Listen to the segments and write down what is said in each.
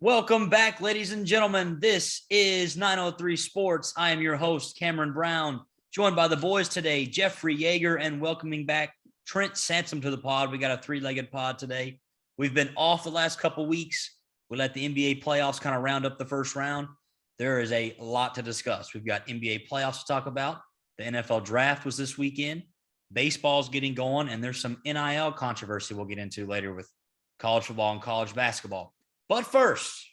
Welcome back, ladies and gentlemen. This is 903 Sports. I am your host, Cameron Brown, joined by the boys today, Jeffrey Yeager, and welcoming back Trent Sansom to the pod. We got a three-legged pod today. We've been off the last couple weeks. We let the NBA playoffs kind of round up the first round. There is a lot to discuss. We've got NBA playoffs to talk about. The NFL draft was this weekend. Baseball's getting going, and there's some NIL controversy we'll get into later with college football and college basketball. But first,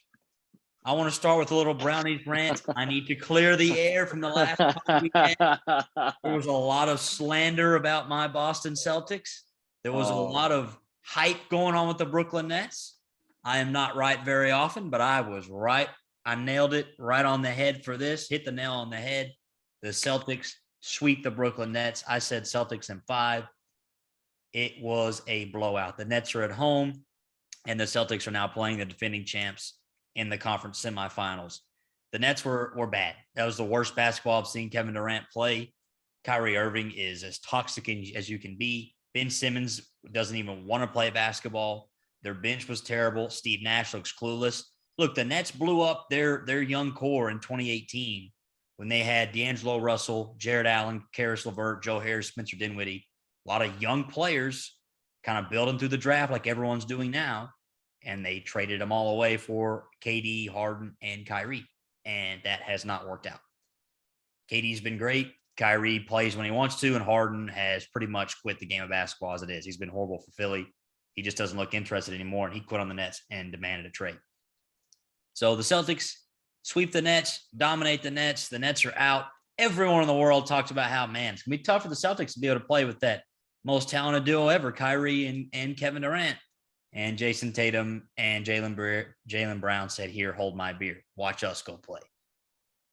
I want to start with a little Brownies rant. I need to clear the air from the last weekend. There was a lot of slander about my Boston Celtics. There was a lot of hype going on with the Brooklyn Nets. I am not right very often, but I was right. I nailed it right on the head for this, hit the nail on the head. The Celtics sweep the Brooklyn Nets. I said Celtics in 5. It was a blowout. The Nets are at home, and the Celtics are now playing the defending champs in the conference semifinals. The Nets were bad. That was the worst basketball I've seen Kevin Durant play. Kyrie Irving is as toxic as you can be. Ben Simmons doesn't even want to play basketball. Their bench was terrible. Steve Nash looks clueless. Look, the Nets blew up their young core in 2018 when they had D'Angelo Russell, Jared Allen, Karis LeVert, Joe Harris, Spencer Dinwiddie, a lot of young players kind of building through the draft like everyone's doing now. And they traded them all away for KD, Harden, and Kyrie. And that has not worked out. KD's been great. Kyrie plays when he wants to, and Harden has pretty much quit the game of basketball as it is. He's been horrible for Philly. He just doesn't look interested anymore, and he quit on the Nets and demanded a trade. So the Celtics sweep the Nets, dominate the Nets. The Nets are out. Everyone in the world talks about how, man, it's going to be tough for the Celtics to be able to play with that most talented duo ever, Kyrie and Kevin Durant. And Jason Tatum and Jaylen Brown said, here, hold my beer. Watch us go play.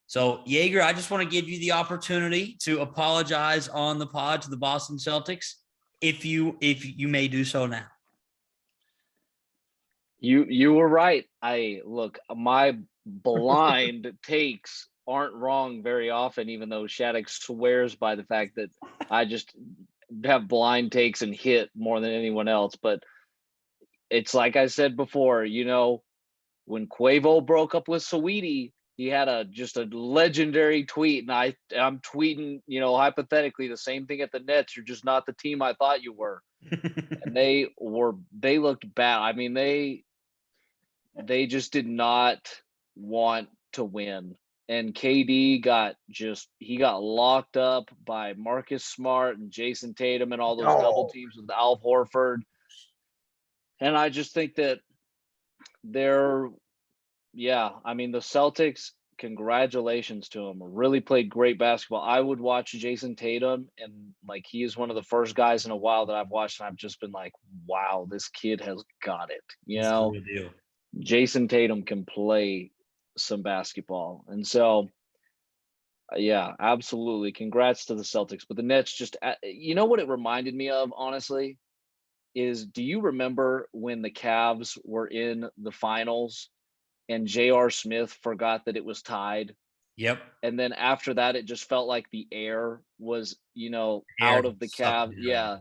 So, Yeager, I just want to give you the opportunity to apologize on the pod to the Boston Celtics, if you may do so now. You were right. My blind takes aren't wrong very often, even though Shattuck swears by the fact that I just have blind takes and hit more than anyone else. But it's like I said before, when Quavo broke up with Saweetie, he had just a legendary tweet, and I'm tweeting, hypothetically the same thing at the Nets. You're just not the team I thought you were. And they looked bad. I mean, they just did not want to win. And KD got locked up by Marcus Smart and Jason Tatum and all those double teams with Al Horford. And I just think that the Celtics, congratulations to them. Really played great basketball. I would watch Jason Tatum, and he is one of the first guys in a while that I've watched, and I've just been like, wow, this kid has got it. Jason Tatum can play some basketball. And so, yeah, absolutely. Congrats to the Celtics. But the Nets just, what it reminded me of, honestly, is, do you remember when the Cavs were in the finals and J.R. Smith forgot that it was tied? Yep. And then after that, it just felt like the air was, out of the Cavs. Yeah.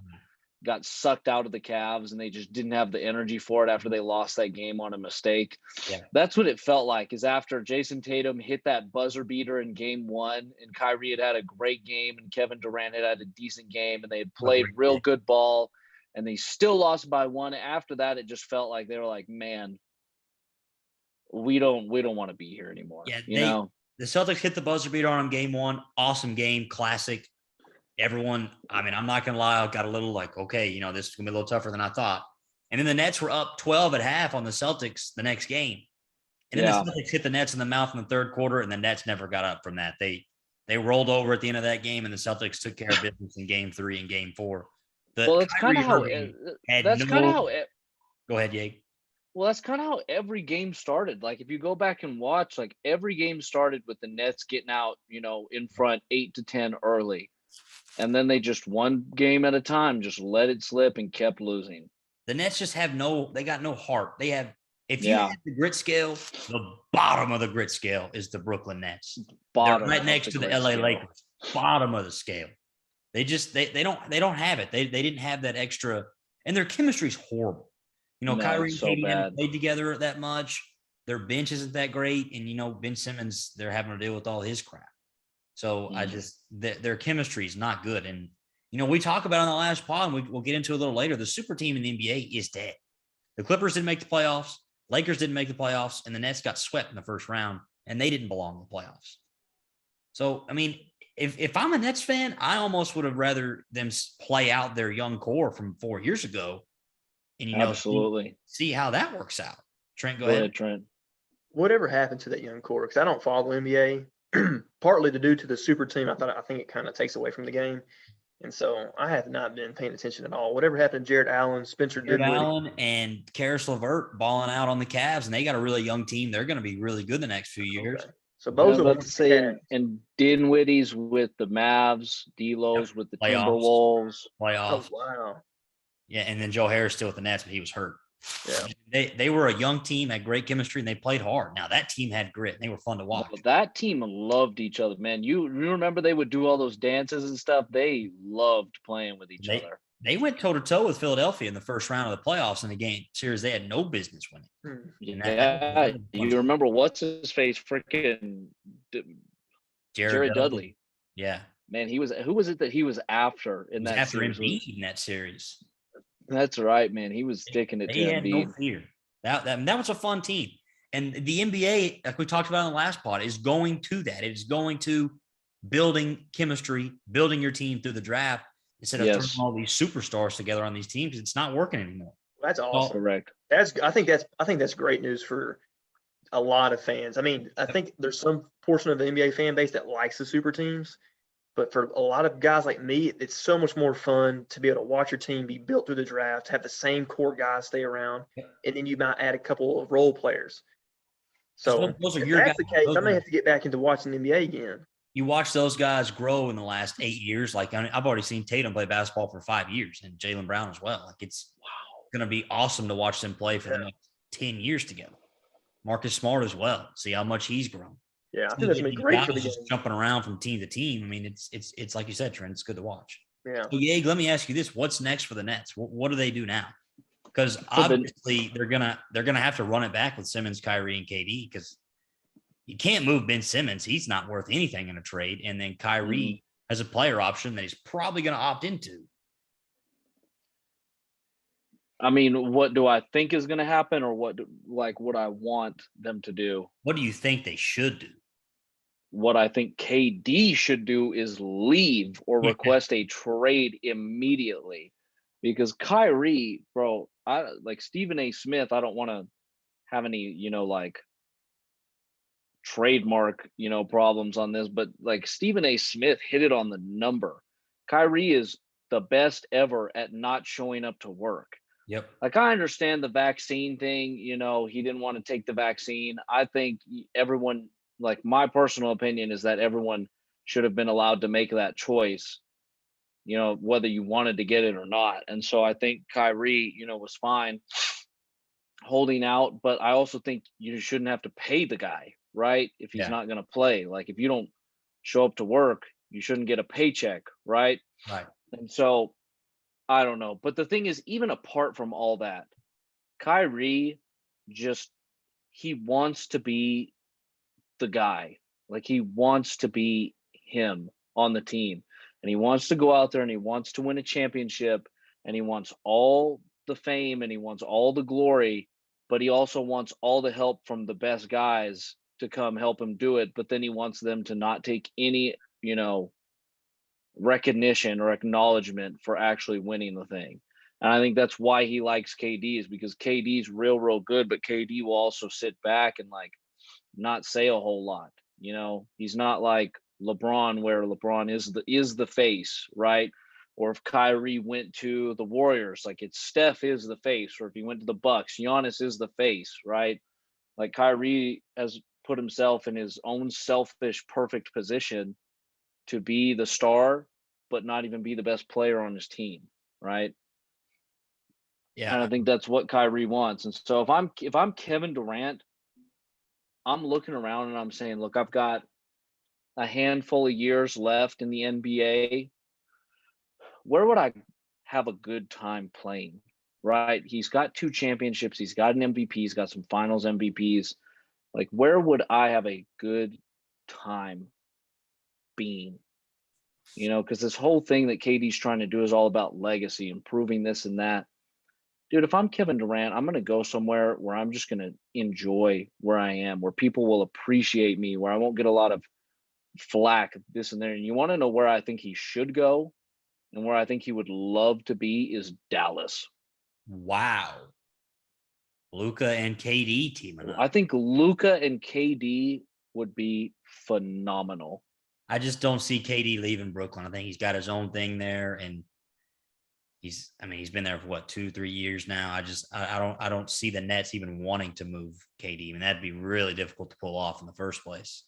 Got sucked out of the Cavs, and they just didn't have the energy for it after they lost that game on a mistake. Yeah. That's what it felt like, is after Jason Tatum hit that buzzer beater in game 1, and Kyrie had a great game, and Kevin Durant had a decent game, and they had played real good ball, and they still lost by 1. After that, it just felt like they were like, man, we don't want to be here anymore. Yeah, the Celtics hit the buzzer beater on game 1. Awesome game, classic. Everyone, I'm not going to lie, I got a little okay, this is going to be a little tougher than I thought. And then the Nets were up 12 at half on the Celtics the next game. And then the Celtics hit the Nets in the mouth in the third quarter, and the Nets never got up from that. They rolled over at the end of that game, and the Celtics took care of business in game 3 and game 4. That's kind of how Go ahead, Yeg. Well, that's kind of how every game started. If you go back and watch, every game started with the Nets getting out, in front 8-10 early. And then they just, one game at a time, just let it slip and kept losing. The Nets just they got no heart. They have, if you have the grit scale, the bottom of the grit scale is the Brooklyn Nets. They're right next to the LA Lakers, bottom of the scale. They just, they don't have it. They didn't have that extra, and their chemistry is horrible. Kyrie and KD hadn't played together that much. their bench isn't that great, and Ben Simmons, they're having to deal with all his crap. So I just their chemistry is not good. And we talk about on the last pod, and we'll get into it a little later. The super team in the NBA is dead. The Clippers didn't make the playoffs, Lakers didn't make the playoffs, and the Nets got swept in the first round, and they didn't belong in the playoffs. So I mean, if I'm a Nets fan, I almost would have rather them play out their young core from 4 years ago, and absolutely see how that works out. Trent, go ahead, Trent. Whatever happened to that young core? Because I don't follow NBA, partly due to the super team. I think it kind of takes away from the game, and so I have not been paying attention at all. Whatever happened to Jared Allen, Spencer Dinwiddie, Allen, and Karis LeVert balling out on the Cavs, and they got a really young team. They're going to be really good the next few years. Okay. So both of them say, and Dinwiddie's with the Mavs, D'Lo's with the Timberwolves. Playoffs. Oh, wow. Yeah, and then Joe Harris still with the Nets, but he was hurt. Yeah. They were a young team, had great chemistry, and they played hard. Now that team had grit, and they were fun to watch. But that team loved each other, man. You remember they would do all those dances and stuff? They loved playing with each other. They went toe-to-toe with Philadelphia in the first round of the playoffs in a game series they had no business winning. Yeah, you remember what's his face? Freaking Jared Dudley. Yeah, man, who was it that he was after in that after series? Embiid in that series. That's right, man. He was sticking it to Embiid. Had no fear. That was a fun team, and the NBA, like we talked about in the last pod, is going to that. It is going to building chemistry, building your team through the draft. Instead of throwing all these superstars together on these teams, it's not working anymore. That's awesome. Correct. I think that's great news for a lot of fans. I mean, I think there's some portion of the NBA fan base that likes the super teams, but for a lot of guys like me, it's so much more fun to be able to watch your team be built through the draft, have the same core guys stay around, and then you might add a couple of role players. So those are if your that's guys. the case, I may have to get back into watching the NBA again. You watch those guys grow in the last 8 years. Like I've already seen Tatum play basketball for 5 years, and Jaylen Brown as well. Like it's going to be awesome to watch them play for the next 10 years together. Marcus Smart as well. See how much he's grown. Yeah, I think that's been great for the game. Just jumping around from team to team. I mean, it's like you said, Trent. It's good to watch. Yeah. So, Yeg, let me ask you this: what's next for the Nets? What do they do now? Because obviously they're gonna have to run it back with Simmons, Kyrie, and KD because you can't move Ben Simmons. He's not worth anything in a trade. And then Kyrie has a player option that he's probably going to opt into. I mean, what do I think is going to happen or what I want them to do? What do you think they should do? What I think KD should do is leave or request a trade immediately because Kyrie, bro, like Stephen A. Smith, I don't want to have any, trademark, problems on this, but like Stephen A. Smith hit it on the number. Kyrie is the best ever at not showing up to work. Yep. Like I understand the vaccine thing, he didn't want to take the vaccine. I think everyone, like my personal opinion is that everyone should have been allowed to make that choice, whether you wanted to get it or not. And so I think Kyrie, was fine holding out, but I also think you shouldn't have to pay the guy, right? If he's not going to play, like if you don't show up to work, you shouldn't get a paycheck, right? Right. And so I don't know. But the thing is, even apart from all that, Kyrie he wants to be the guy. Like he wants to be him on the team. And he wants to go out there and he wants to win a championship and he wants all the fame and he wants all the glory, but he also wants all the help from the best guys to come help him do it. But then he wants them to not take any, recognition or acknowledgement for actually winning the thing. And I think that's why he likes KD is because KD's real good, but KD will also sit back and like not say a whole lot. He's not like LeBron where LeBron is the face, right? Or if Kyrie went to the Warriors, like it's Steph is the face, or if he went to the Bucks, Giannis is the face, right? Like Kyrie has put himself in his own selfish, perfect position to be the star, but not even be the best player on his team, right? Yeah. And I think that's what Kyrie wants. And so if I'm Kevin Durant, I'm looking around and I'm saying, look, I've got a handful of years left in the NBA. Where would I have a good time playing, right? He's got 2 championships. He's got an MVP. He's got some finals MVPs. Like, where would I have a good time being? Because this whole thing that KD's trying to do is all about legacy, improving this and that. Dude, if I'm Kevin Durant, I'm going to go somewhere where I'm just going to enjoy where I am, where people will appreciate me, where I won't get a lot of flack, this and there. And you want to know where I think he should go and where I think he would love to be is Dallas. Wow. Luka and KD teaming up. I think Luka and KD would be phenomenal. I just don't see KD leaving Brooklyn. I think he's got his own thing there, and he's been there for what, 2-3 years now. I don't see the Nets even wanting to move KD. I mean, that'd be really difficult to pull off in the first place.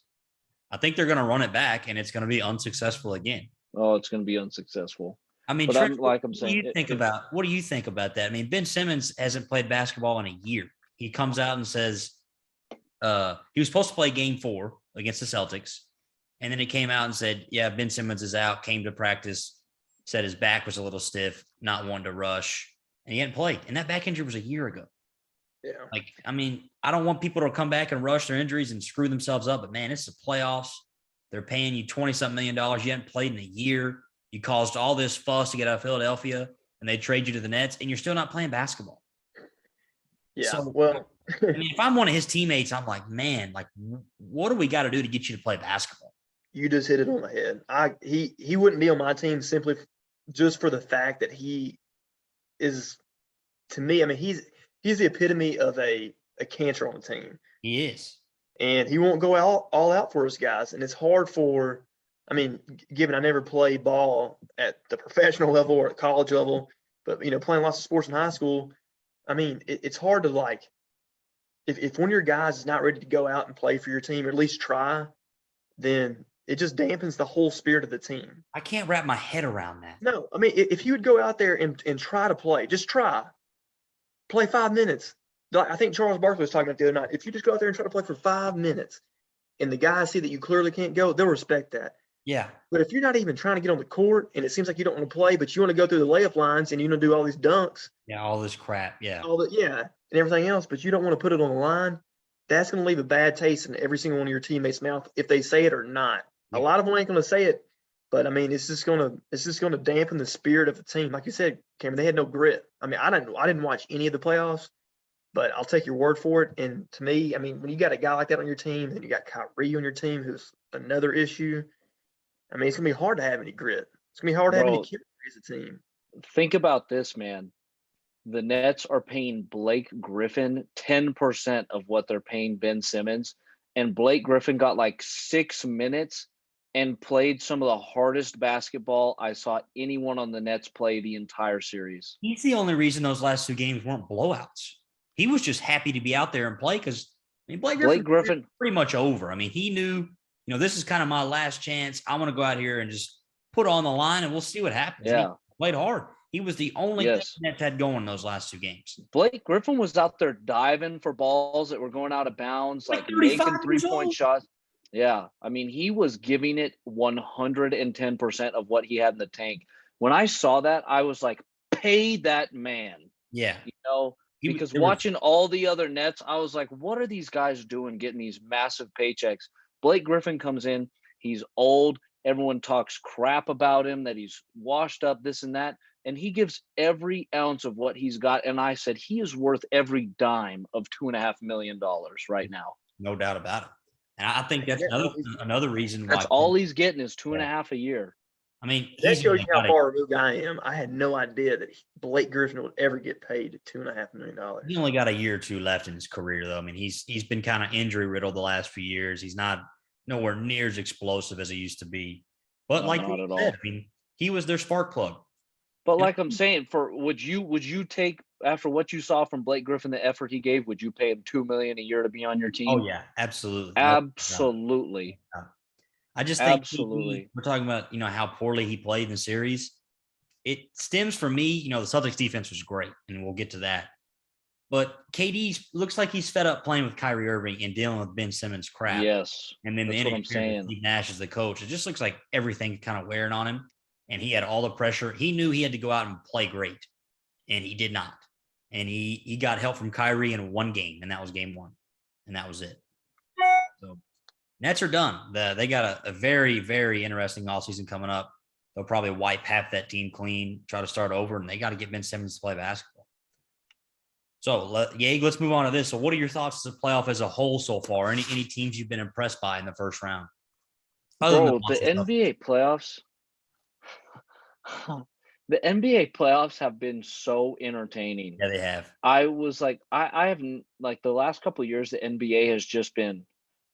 I think they're going to run it back, and it's going to be unsuccessful again. Oh, it's going to be unsuccessful. I mean, but Trent, what do you think about that? I mean, Ben Simmons hasn't played basketball in a year. He comes out and says he was supposed to play game 4 against the Celtics. And then he came out and said, yeah, Ben Simmons is out, came to practice, said his back was a little stiff, not wanting to rush, and he hadn't played. And that back injury was a year ago. Yeah. Like, I mean, I don't want people to come back and rush their injuries and screw themselves up, but man, it's the playoffs. They're paying you $20-something million. You haven't played in a year. You caused all this fuss to get out of Philadelphia, and they trade you to the Nets, and you're still not playing basketball. Yeah. So, well, I mean, if I'm one of his teammates, I'm like, man, like, what do we got to do to get you to play basketball? You just hit it on the head. He wouldn't be on my team simply just for the fact that he is, to me, I mean, he's the epitome of a cancer on the team. He is. And he won't go all out for his guys. And it's hard for, I mean, given I never played ball at the professional level or at college level, but, playing lots of sports in high school, I mean, it's hard to, like, if one of your guys is not ready to go out and play for your team, or at least try, then it just dampens the whole spirit of the team. I can't wrap my head around that. No, I mean, if you would go out there and try to play, just play 5 minutes. I think Charles Barkley was talking about the other night. If you just go out there and try to play for 5 minutes and the guys see that you clearly can't go, they'll respect that. Yeah. But if you're not even trying to get on the court and it seems like you don't want to play, but you want to go through the layup lines and you want to do all these dunks. Yeah, all this crap. Yeah. And everything else, but you don't want to put it on the line, that's going to leave a bad taste in every single one of your teammates' mouth if they say it or not. A lot of them ain't going to say it, but I mean, it's just going to dampen the spirit of the team. Like you said, Cameron, they had no grit. I mean, I didn't watch any of the playoffs, but I'll take your word for it. And to me, I mean, when you got a guy like that on your team, and you got Kyrie on your team, who's another issue. I mean, it's going to be hard to have any grit. It's going to be hard to have any chemistry as a team. Think about this, man. The Nets are paying Blake Griffin 10% of what they're paying Ben Simmons. And Blake Griffin got like 6 minutes and played some of the hardest basketball I saw anyone on the Nets play the entire series. He's the only reason those last 2 games weren't blowouts. He was just happy to be out there and play because, I mean, Blake Griffin pretty much over. I mean, he knew, this is kind of my last chance. I want to go out here and just put on the line and we'll see what happens. Yeah. He played hard. He was the only thing Nets had going those last 2 games. Blake Griffin was out there diving for balls that were going out of bounds, like making 3-point shots. Yeah. I mean, he was giving it 110% of what he had in the tank. When I saw that, I was like, pay that man. Yeah. Because watching all the other Nets, I was like, what are these guys doing getting these massive paychecks? Blake Griffin comes in. He's old. Everyone talks crap about him, that he's washed up, this and that. And he gives every ounce of what he's got. And I said, he is worth every dime of $2.5 million right now. No doubt about it. And I think that's another reason why. That's all he's getting is 2.5 a year. I mean, that shows you how far removed I am. I had no idea that Blake Griffin would ever get paid $2.5 million. He only got a year or 2 left in his career, though. I mean, he's been kind of injury riddled the last few years. He's not nowhere near as explosive as he used to be. But no, like not you at said, all. I mean, he was their spark plug. But like I'm saying, would you take, after what you saw from Blake Griffin, the effort he gave, would you pay him $2 million a year to be on your team? Oh yeah, absolutely. Absolutely. I just think absolutely. We're talking about, how poorly he played in the series. It stems for me, the Celtics defense was great, and we'll get to that. But KD looks like he's fed up playing with Kyrie Irving and dealing with Ben Simmons crap. Yes. And then that's what I'm saying. Steve Nash is the coach. It just looks like everything kind of wearing on him. And he had all the pressure. He knew he had to go out and play great, and he did not. And he got help from Kyrie in 1 game, and that was game 1, and that was it. Nets are done. They got a very, very interesting offseason coming up. They'll probably wipe half that team clean, try to start over, and they got to get Ben Simmons to play basketball. So, let's move on to this. So, what are your thoughts of the playoff as a whole so far? Any teams you've been impressed by in the first round? Bro, the NBA playoffs, the NBA playoffs have been so entertaining. Yeah, they have. I was like, I haven't like the last couple of years, the NBA has just been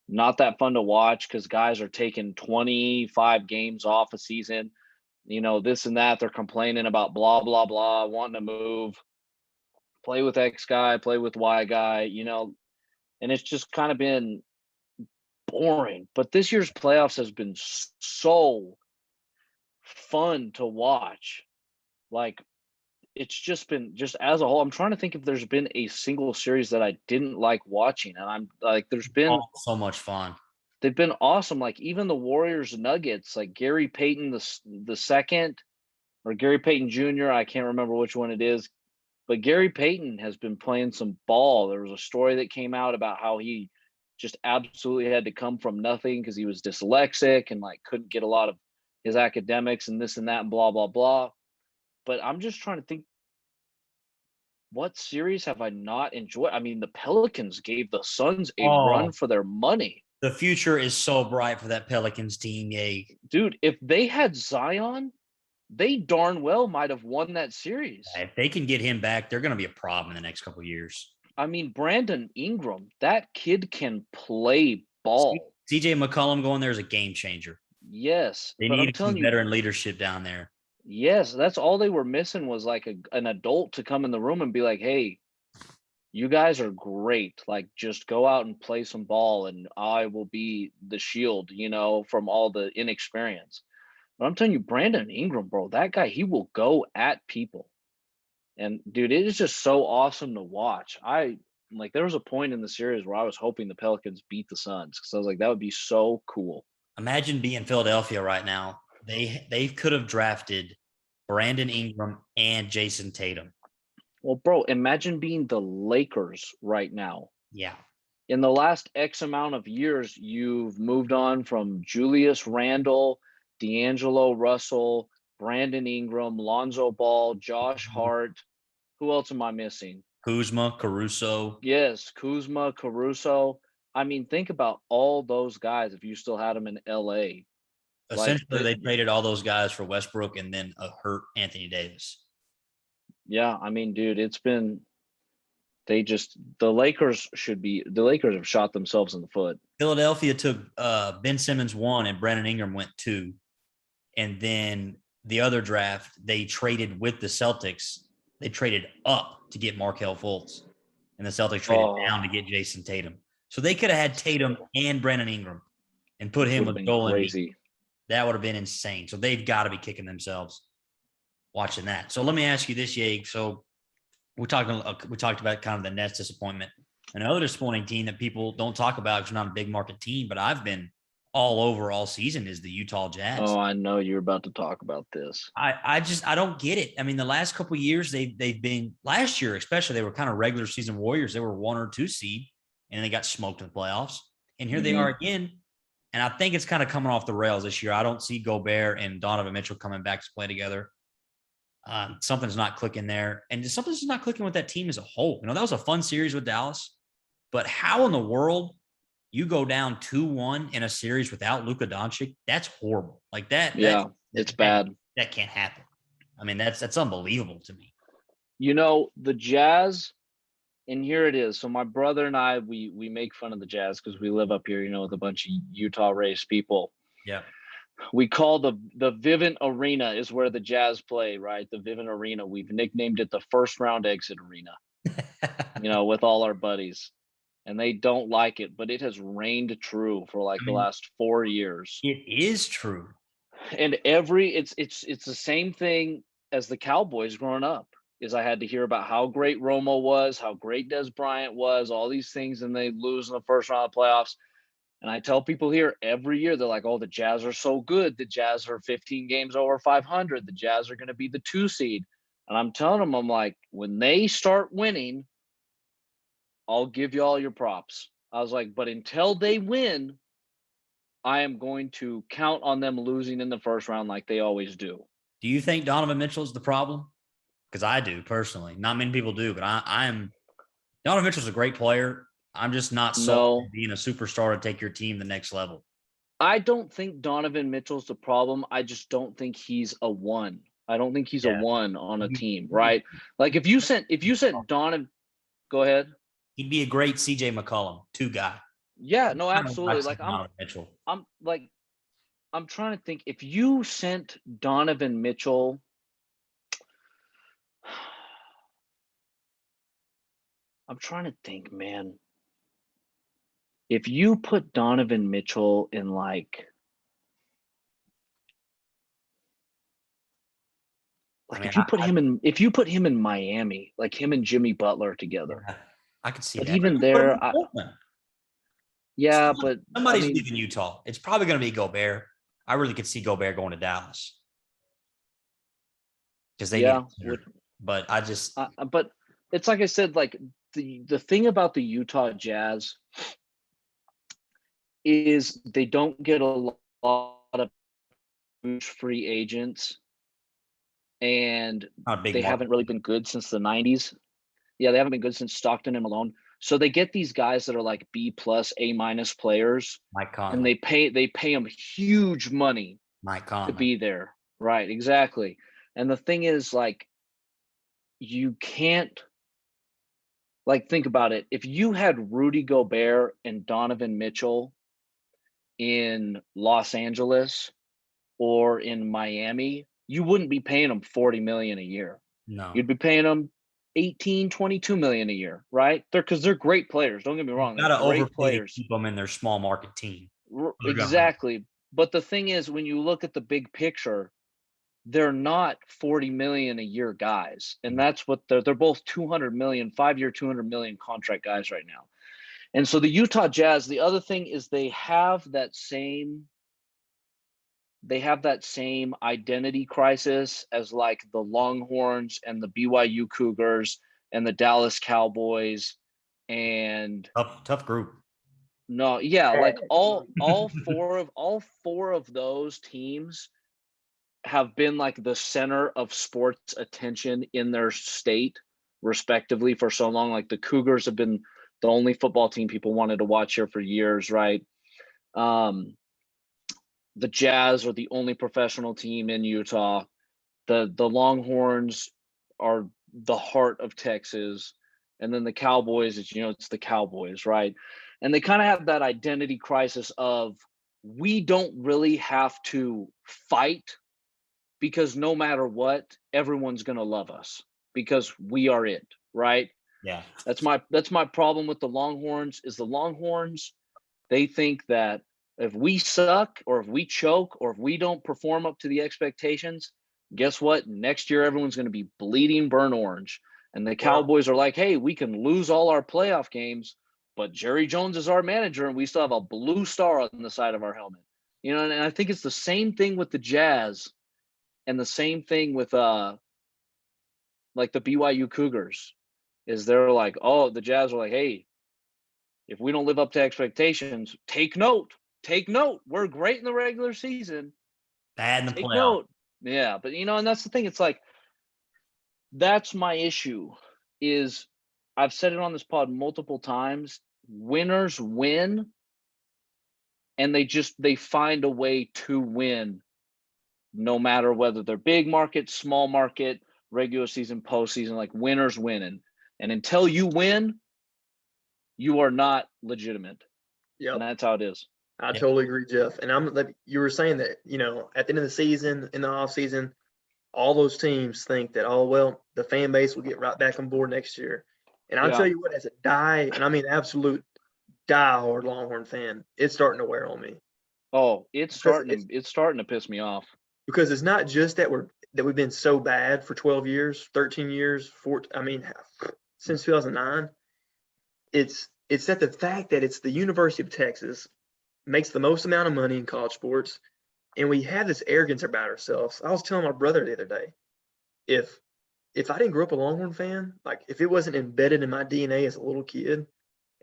not that fun to watch because guys are taking 25 games off a season, this and that. They're complaining about blah, blah, blah, wanting to move, play with X guy, play with Y guy, and it's just kind of been boring. But this year's playoffs has been so fun to watch. Like, it's just been just as a whole. I'm trying to think if there's been a single series that I didn't like watching. And I'm like, there's been so much fun. They've been awesome. Like even the Warriors Nuggets, like Gary Payton the second, or Gary Payton Jr. I can't remember which one it is, but Gary Payton has been playing some ball. There was a story that came out about how he just absolutely had to come from nothing because he was dyslexic and like couldn't get a lot of his academics and this and that and blah blah blah. But I'm just trying to think, what series have I not enjoyed? I mean, the Pelicans gave the Suns a run for their money. The future is so bright for that Pelicans team, yay. Dude, if they had Zion, they darn well might have won that series. If they can get him back, they're going to be a problem in the next couple of years. I mean, Brandon Ingram, that kid can play ball. CJ McCollum going there is a game changer. Yes. They need some veteran leadership down there. Yes, that's all they were missing was like an adult to come in the room and be like, hey, you guys are great. Like, just go out and play some ball and I will be the shield, from all the inexperience. But I'm telling you, Brandon Ingram, bro, that guy, he will go at people. And, dude, it is just so awesome to watch. There was a point in the series where I was hoping the Pelicans beat the Suns because I was like, that would be so cool. Imagine being Philadelphia right now. They could have drafted Brandon Ingram and Jason Tatum. Well, bro, imagine being the Lakers right now. Yeah. In the last X amount of years, you've moved on from Julius Randle, D'Angelo Russell, Brandon Ingram, Lonzo Ball, Josh Hart. Who else am I missing? Kuzma, Caruso. Yes, Kuzma, Caruso. I mean, think about all those guys if you still had them in LA. Essentially, they traded all those guys for Westbrook and then a hurt Anthony Davis. Yeah, I mean, dude, the Lakers have shot themselves in the foot. Philadelphia took Ben Simmons 1 and Brandon Ingram went 2. And then the other draft, they traded with the Celtics. They traded up to get Markelle Fultz. And the Celtics traded down to get Jason Tatum. So they could have had Tatum and Brandon Ingram and put him with Joel Embiid. That would have been insane. So they've got to be kicking themselves watching that. So let me ask you this, Yeg. So we talked about kind of the Nets disappointment. Another disappointing team that people don't talk about because they're not a big market team, but I've been all over all season is the Utah Jazz. Oh, I know you're about to talk about this. I don't get it. I mean, the last couple of years they've been, last year especially, they were kind of regular season warriors. They were 1 or 2 seed and they got smoked in the playoffs. And here they are again. And I think it's kind of coming off the rails this year. I don't see Gobert and Donovan Mitchell coming back to play together. Something's not clicking there. And something's not clicking with that team as a whole. That was a fun series with Dallas. But how in the world you go down 2-1 in a series without Luka Doncic? That's horrible. Like that. Yeah, it's bad. That can't happen. I mean, that's unbelievable to me. The Jazz, and here it is. So my brother and I, we make fun of the Jazz because we live up here, with a bunch of Utah-raised people. Yeah. We call the Vivint Arena is where the Jazz play, right? The Vivint Arena. We've nicknamed it the first round exit arena, with all our buddies. And they don't like it, but it has reigned true for the last 4 years. It is true. And it's the same thing as the Cowboys growing up. Is I had to hear about how great Romo was, how great Des Bryant was, all these things, and they lose in the first round of playoffs. And I tell people here every year, they're like, oh, the Jazz are so good. The Jazz are 15 games over 500. The Jazz are going to be the 2 seed. And I'm telling them, I'm like, when they start winning, I'll give you all your props. I was like, but until they win, I am going to count on them losing in the first round like they always do. Do you think Donovan Mitchell is the problem? Because I do personally. Not many people do, but I am. Donovan Mitchell's a great player. I'm just not sold No. on being a superstar to take your team to the next level. I don't think Donovan Mitchell's the problem. I just don't think he's a one. I don't think he's a Yeah. one on a team, right? Like if you sent Donovan, go ahead. He'd be a great CJ McCollum 2 guy. Yeah, no, I don't absolutely. see Like Donovan Mitchell. I'm trying to think. If you sent Donovan Mitchell, I'm trying to think, man. If you put Donovan Mitchell in if you put him in Miami, like him and Jimmy Butler together. Yeah, I could see But that. even there, yeah, but somebody's leaving Utah. It's probably going to be Gobert. I really could see Gobert going to Dallas because they need. But I just. But it's like I said, like the thing about the Utah Jazz is they don't get a lot of free agents, and they haven't really been good since the 90s. Yeah, they haven't been good since Stockton and Malone. So they get these guys that are like B+, A- players, and they pay them huge money to be there. Right, exactly. And the thing is, like, you can't, like, think about it. If you had Rudy Gobert and Donovan Mitchell in Los Angeles or in Miami, you wouldn't be paying them $40 million a year. No, you'd be paying them 18, 22 million a year, right? Because they're great players. Don't get me wrong. Got to great players. Keep them in their small market team. Exactly. But the thing is, when you look at the big picture, they're not 40 million a year guys. And that's what they're both 200 million, 5-year, 200 million contract guys right now. And so the Utah Jazz, the other thing is they have that same identity crisis as like the Longhorns and the BYU Cougars and the Dallas Cowboys and tough group. No, yeah, like all four of those teams have been like the center of sports attention in their state respectively for so long. Like the Cougars have been the only football team people wanted to watch here for years, right? The Jazz are the only professional team in Utah. The Longhorns are the heart of Texas. And then the Cowboys, it's the Cowboys, right? And they kind of have that identity crisis of we don't really have to fight because no matter what, everyone's going to love us because we are it, right? Yeah. That's my problem with the Longhorns is the Longhorns, they think that if we suck or if we choke or if we don't perform up to the expectations, guess what? Next year, everyone's going to be bleeding burnt orange. And the Cowboys are like, hey, we can lose all our playoff games, but Jerry Jones is our manager and we still have a blue star on the side of our helmet. And I think it's the same thing with the Jazz and the same thing with like the BYU Cougars is they're like, oh, the Jazz are like, hey, if we don't live up to expectations, take note. We're great in the regular season. Bad in the playoff. Yeah, but and that's the thing. It's like that's my issue. Is I've said it on this pod multiple times. Winners win, and they find a way to win, no matter whether they're big market, small market, regular season, postseason. Like winners win, and until you win, you are not legitimate. Yeah, and that's how it is. I totally agree, Jeff. And I'm like you were saying that, at the end of the season, in the off season, all those teams think that, oh, well, the fan base will get right back on board next year. And I'll tell you what, as a absolute diehard Longhorn fan, it's starting to wear on me. Oh, it's starting to piss me off. Because it's not just that we've been so bad for 12 years, 13 years, since 2009. It's that the fact that it's the University of Texas makes the most amount of money in college sports, and we have this arrogance about ourselves. I was telling my brother the other day, if I didn't grow up a Longhorn fan, like if it wasn't embedded in my DNA as a little kid,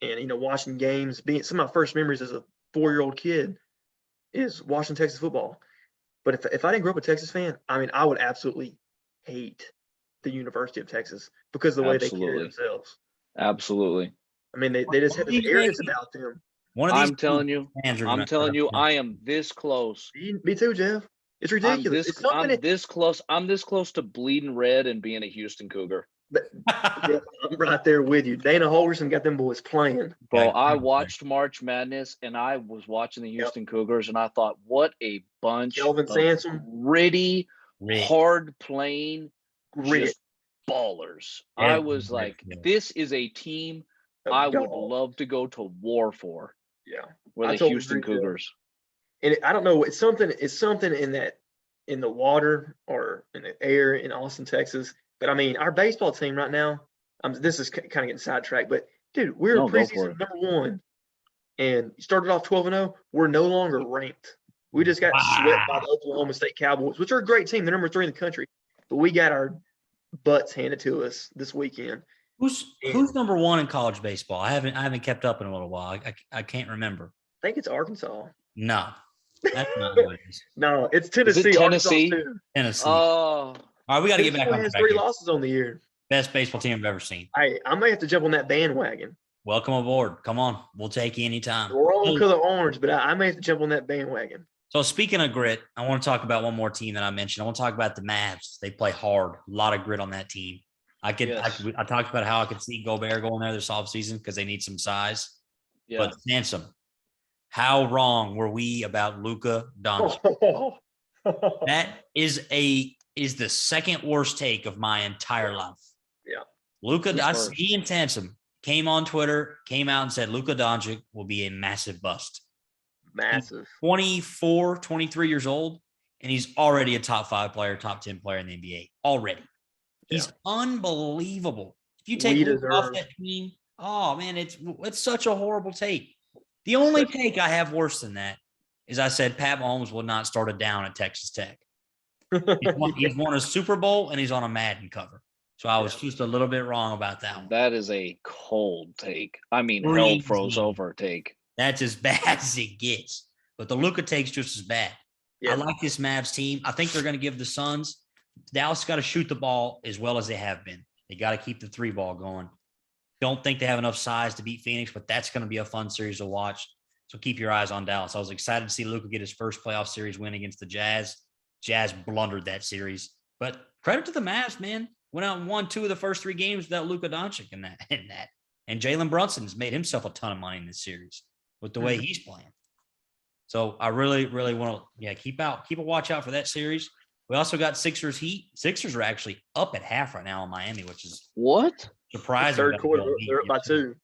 and watching games, being some of my first memories as a 4-year-old kid, is watching Texas football. But if I didn't grow up a Texas fan, I mean, I would absolutely hate the University of Texas because of the way they carry Absolutely. themselves. Absolutely. I mean, they just One have of this these arrogance days- about them. One of these I'm telling you, fans are gonna I am this close. Me too, Jeff. It's ridiculous. It's something. I'm this close. I'm this close to bleeding red and being a Houston Cougar. Jeff, I'm right there with you. Dana Holgerson got them boys playing. Bro, Yeah, I watched March Madness and I was watching the Houston Cougars and I thought, what a bunch Kelvin of Sansom. gritty, Rick. hard playing, Grit. just ballers. Yeah, I was right, like, yeah. this is a team of I would dogs. love to go to war for. Yeah. Were I the totally Houston agree, Jeff. Cougars. And I don't know. It's something in the water or in the air in Austin, Texas. But I mean, our baseball team right now. This is kind of getting sidetracked, but dude, we're No, go for preseason it. number 1, and started off 12-0. We're no longer ranked. We just got swept by the Oklahoma State Cowboys, which are a great team. They're number 3 in the country, but we got our butts handed to us this weekend. Who's number 1 in college baseball? I haven't kept up in a little while. I can't remember. I think it's Arkansas. No, that's not who it is. No, it's Tennessee. Tennessee? Arkansas too. Tennessee. Oh, All right, we got to get Tennessee back on has track 3 here. losses on the year. Best baseball team I've ever seen. I may have to jump on that bandwagon. Welcome aboard. Come on, we'll take you anytime. We're all color orange, but I may have to jump on that bandwagon. So speaking of grit, I want to talk about one more team that I mentioned. I want to talk about the Mavs. They play hard, a lot of grit on that team. I talked about how I could see Gobert going there this offseason because they need some size. yeah. But Sansom, how wrong were we about Luka Doncic? That is the second worst take of my entire life. Yeah. Luka, Who's first? he and Sansom came on Twitter, came out and said Luka Doncic will be a massive bust. Massive. 24, 23 years old, and he's already a top 5 player, top 10 player in the NBA already. He's unbelievable. If you take Luka off that team, oh man, it's such a horrible take. The only take I have worse than that is I said Pat Mahomes will not start a down at Texas Tech. He's won a Super Bowl and he's on a Madden cover. So I was just a little bit wrong about that one. That is a cold take. I mean, hell froze over take. That's as bad as it gets. But the Luka take's just as bad. Yeah. I like this Mavs team. I think they're going to give the Suns. Dallas got to shoot the ball as well as they have been. They got to keep the 3 ball going. Don't think they have enough size to beat Phoenix, but that's going to be a fun series to watch. So keep your eyes on Dallas. I was excited to see Luka get his first playoff series win against the Jazz. Jazz blundered that series. But credit to the Mavs, man. Went out and won 2 of the first 3 games without Luka Doncic in that. And Jalen Brunson's made himself a ton of money in this series with the way he's playing. So I really, really want to keep a watch out for that series. We also got Sixers Heat. Sixers are actually up at half right now in Miami, which is What? surprising. Third quarter, they're up by 2.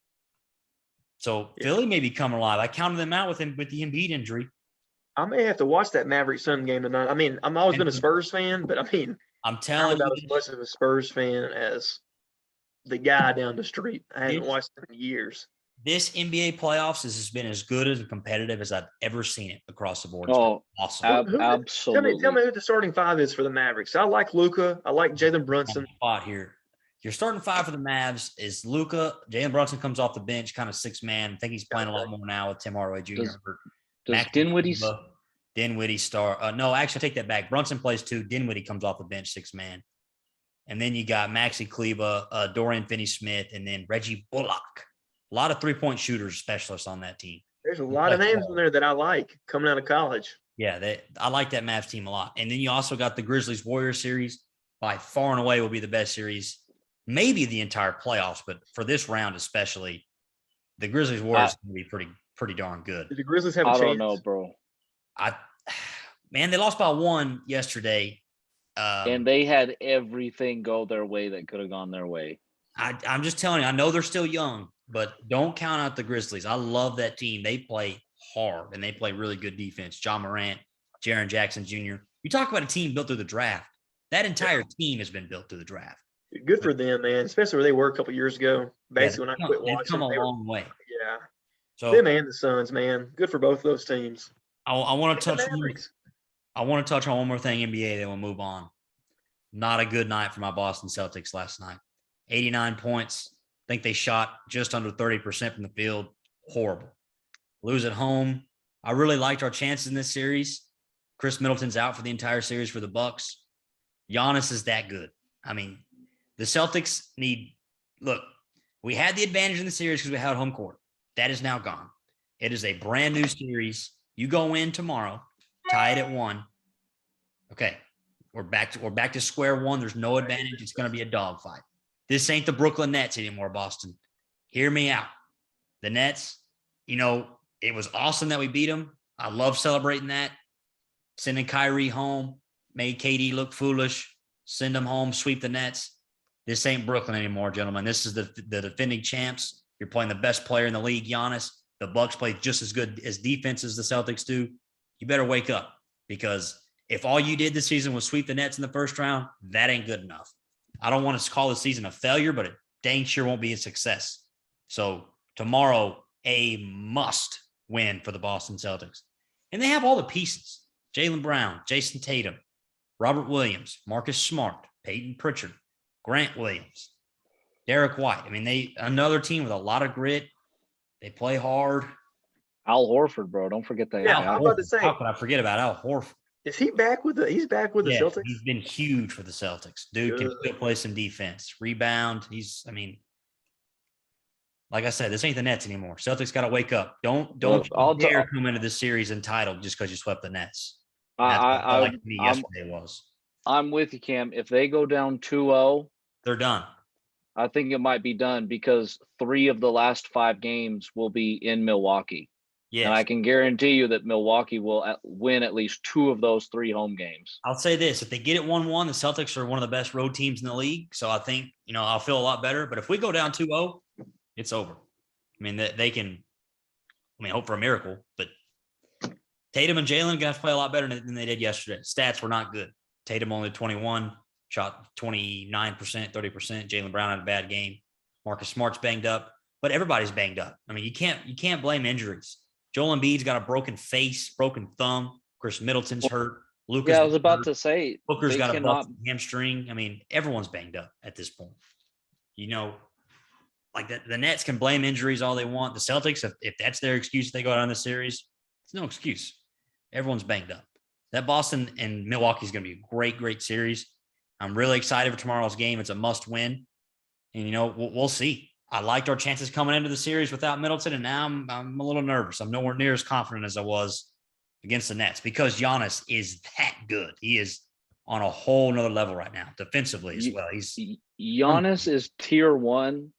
So Philly may be coming alive. I counted them out with the Embiid injury. I may have to watch that Maverick Sun game tonight. I mean, I've always been a Spurs fan, but I mean, I'm I'm telling about you, as much of a Spurs fan as the guy down the street. I haven't This- watched it in years. this NBA playoffs has been as good and competitive as I've ever seen it across the board. It's been Oh, awesome. absolutely. Tell me who the starting 5 is for the Mavericks. I like Luka. I like Jalen Brunson. Spot here. Your starting 5 for the Mavs is Luka. Jalen Brunson comes off the bench, kind of 6-man. I think he's playing a lot more now with Tim Hardaway Jr. Does Max Dinwiddie? Kleba, Dinwiddie start. No, actually, I take that back. Brunson plays 2. Dinwiddie comes off the bench, 6-man. And then you got Maxi Kleba, Dorian Finney-Smith, and then Reggie Bullock. A lot of 3-point shooters specialists on that team. There's a lot of names in there that I like coming out of college. Yeah, I like that Mavs team a lot. And then you also got the Grizzlies Warriors series. By far and away will be the best series, maybe the entire playoffs, but for this round especially, the Grizzlies Warriors are going to be pretty darn good. Do the Grizzlies have a I chance? don't know, bro. Man, they lost by 1 yesterday. And they had everything go their way that could have gone their way. I'm just telling you, I know they're still young, but don't count out the Grizzlies. I love that team. They play hard and they play really good defense. John Morant, Jaren Jackson Jr. You talk about a team built through the draft. That entire team has been built through the draft. Good for them, man. Especially where they were a couple years ago. Basically, when I quit They've watching, come a they were, long way. yeah. So Them and the Suns, man. Good for both of those teams. I want to And the touch. Mavericks. I want to touch on one more thing, NBA, then we'll move on. Not a good night for my Boston Celtics last night. 89 points. I think they shot just under 30% from the field. Horrible. Lose at home. I really liked our chances in this series. Chris Middleton's out for the entire series for the Bucks. Giannis is that good. I mean, the Celtics look, we had the advantage in the series because we had home court. That is now gone. It is a brand new series. You go in tomorrow, tie it at 1. Okay. We're back to square one. There's no advantage. It's going to be a dogfight. This ain't the Brooklyn Nets anymore, Boston. Hear me out. The Nets, it was awesome that we beat them. I love celebrating that. Sending Kyrie home, made KD look foolish. Send them home, sweep the Nets. This ain't Brooklyn anymore, gentlemen. This is the defending champs. You're playing the best player in the league, Giannis. The Bucks play just as good as defense as the Celtics do. You better wake up, because if all you did this season was sweep the Nets in the first round, that ain't good enough. I don't want to call the season a failure, but it dang sure won't be a success. So tomorrow, a must win for the Boston Celtics. And they have all the pieces. Jaylen Brown, Jason Tatum, Robert Williams, Marcus Smart, Peyton Pritchard, Grant Williams, Derek White. I mean, another team with a lot of grit. They play hard. Al Horford, bro. Don't forget that. Yeah, I was about to say. How could I forget about Al Horford? Is he back with the Celtics? He's been huge for the Celtics. Dude can still play some defense, rebound. Like I said, this ain't the Nets anymore. Celtics got to wake up. Don't dare come into this series entitled just because you swept the Nets. Yesterday was. I'm with you, Cam. If they go down 2-0, they're done. I think it might be done, because 3 of the last 5 games will be in Milwaukee. Yes. And I can guarantee you that Milwaukee will win at least 2 of those 3 home games. I'll say this. If they get it 1-1, the Celtics are one of the best road teams in the league. So I think, I'll feel a lot better. But if we go down 2-0, it's over. I mean, they can hope for a miracle. But Tatum and Jaylen got to play a lot better than they did yesterday. Stats were not good. Tatum only 21, shot 29%, 30%. Jaylen Brown had a bad game. Marcus Smart's banged up. But everybody's banged up. I mean, you can't blame injuries. Joel Embiid's got a broken face, broken thumb. Chris Middleton's hurt. Lucas. Yeah, I was about to say. Booker's got a busted hamstring. I mean, everyone's banged up at this point. Like the Nets can blame injuries all they want. The Celtics, if that's their excuse, if they go out on the series, it's no excuse. Everyone's banged up. That Boston and Milwaukee is going to be a great, great series. I'm really excited for tomorrow's game. It's a must win. And, we'll see. I liked our chances coming into the series without Middleton, and now I'm a little nervous. I'm nowhere near as confident as I was against the Nets, because Giannis is that good. He is on a whole nother level right now, defensively as well. Giannis is tier 1,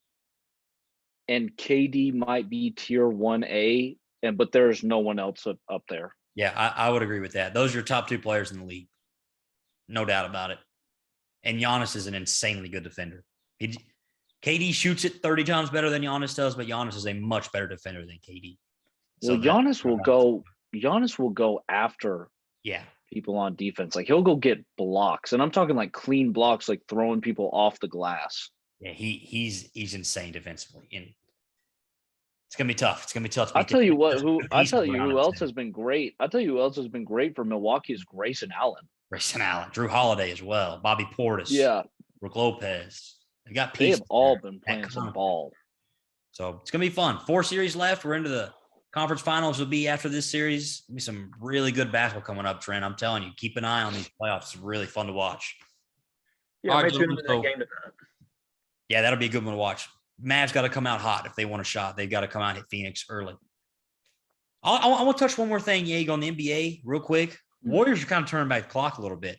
and KD might be tier 1A, but there's no one else up there. Yeah, I would agree with that. Those are your top 2 players in the league. No doubt about it. And Giannis is an insanely good defender. KD shoots it 30 times better than Giannis does, but Giannis is a much better defender than KD. So Giannis will go after people on defense. Like, he'll go get blocks, and I'm talking like clean blocks, like throwing people off the glass. Yeah, he's insane defensively, and it's gonna be tough. It's gonna be tough. I'll tell you who else has been great. I'll tell you who else has been great for Milwaukee is Grayson Allen. Drew Holiday as well, Bobby Portis. Yeah, Brook Lopez. They have all been playing some ball. So it's going to be fun. 4 series left. We're into the conference finals. Will be after this series. There'll be some really good basketball coming up, Trent. I'm telling you, keep an eye on these playoffs. It's really fun to watch. Yeah, I may tune into that game tonight. Yeah, that'll be a good one to watch. Mavs got to come out hot if they want a shot. They've got to come out and hit Phoenix early. I want to touch one more thing, Yeg, on the NBA real quick. Warriors are kind of turning back the clock a little bit.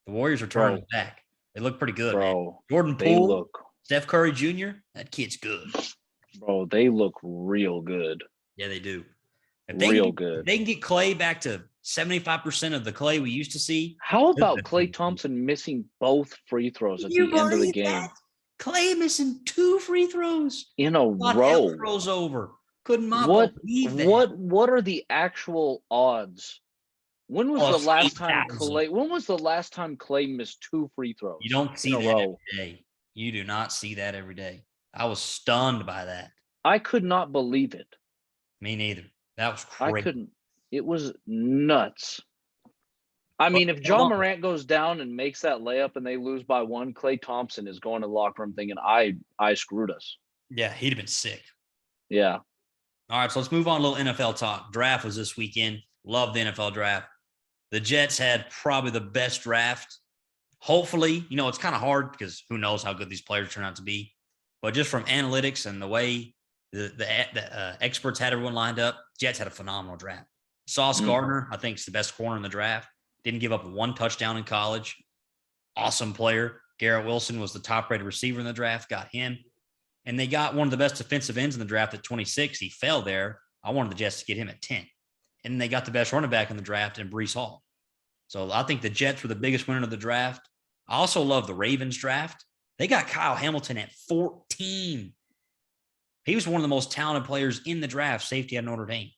The Warriors are turning back. They look pretty good, man. Jordan Poole, Steph Curry Jr., that kid's good. Bro, they look real good. Yeah, they do. Good. If they can get Clay back to 75% of the Clay we used to see. How about Klay Thompson missing both free throws at the end of the game? That? Clay missing 2 free throws in a row. Throws over. Couldn't believe that. What are the actual odds? When was the last time Clay? When was the last time Clay missed 2 free throws? You don't see that every day. You do not see that every day. I was stunned by that. I could not believe it. Me neither. That was crazy. I couldn't. It was nuts. I mean, if John Morant goes down and makes that layup and they lose by 1, Klay Thompson is going to the locker room thinking, I screwed us. Yeah, he'd have been sick. Yeah. All right, so let's move on to a little NFL talk. Draft was this weekend. Love the NFL draft. The Jets had probably the best draft. Hopefully, it's kind of hard because who knows how good these players turn out to be. But just from analytics and the way the experts had everyone lined up, Jets had a phenomenal draft. Sauce Gardner, I think, is the best corner in the draft. Didn't give up one touchdown in college. Awesome player. Garrett Wilson was the top-rated receiver in the draft. Got him. And they got one of the best defensive ends in the draft at 26. He fell there. I wanted the Jets to get him at 10. And they got the best running back in the draft in Breece Hall. So I think the Jets were the biggest winner of the draft. I also love the Ravens draft. They got Kyle Hamilton at 14. He was one of the most talented players in the draft, safety at Notre Dame.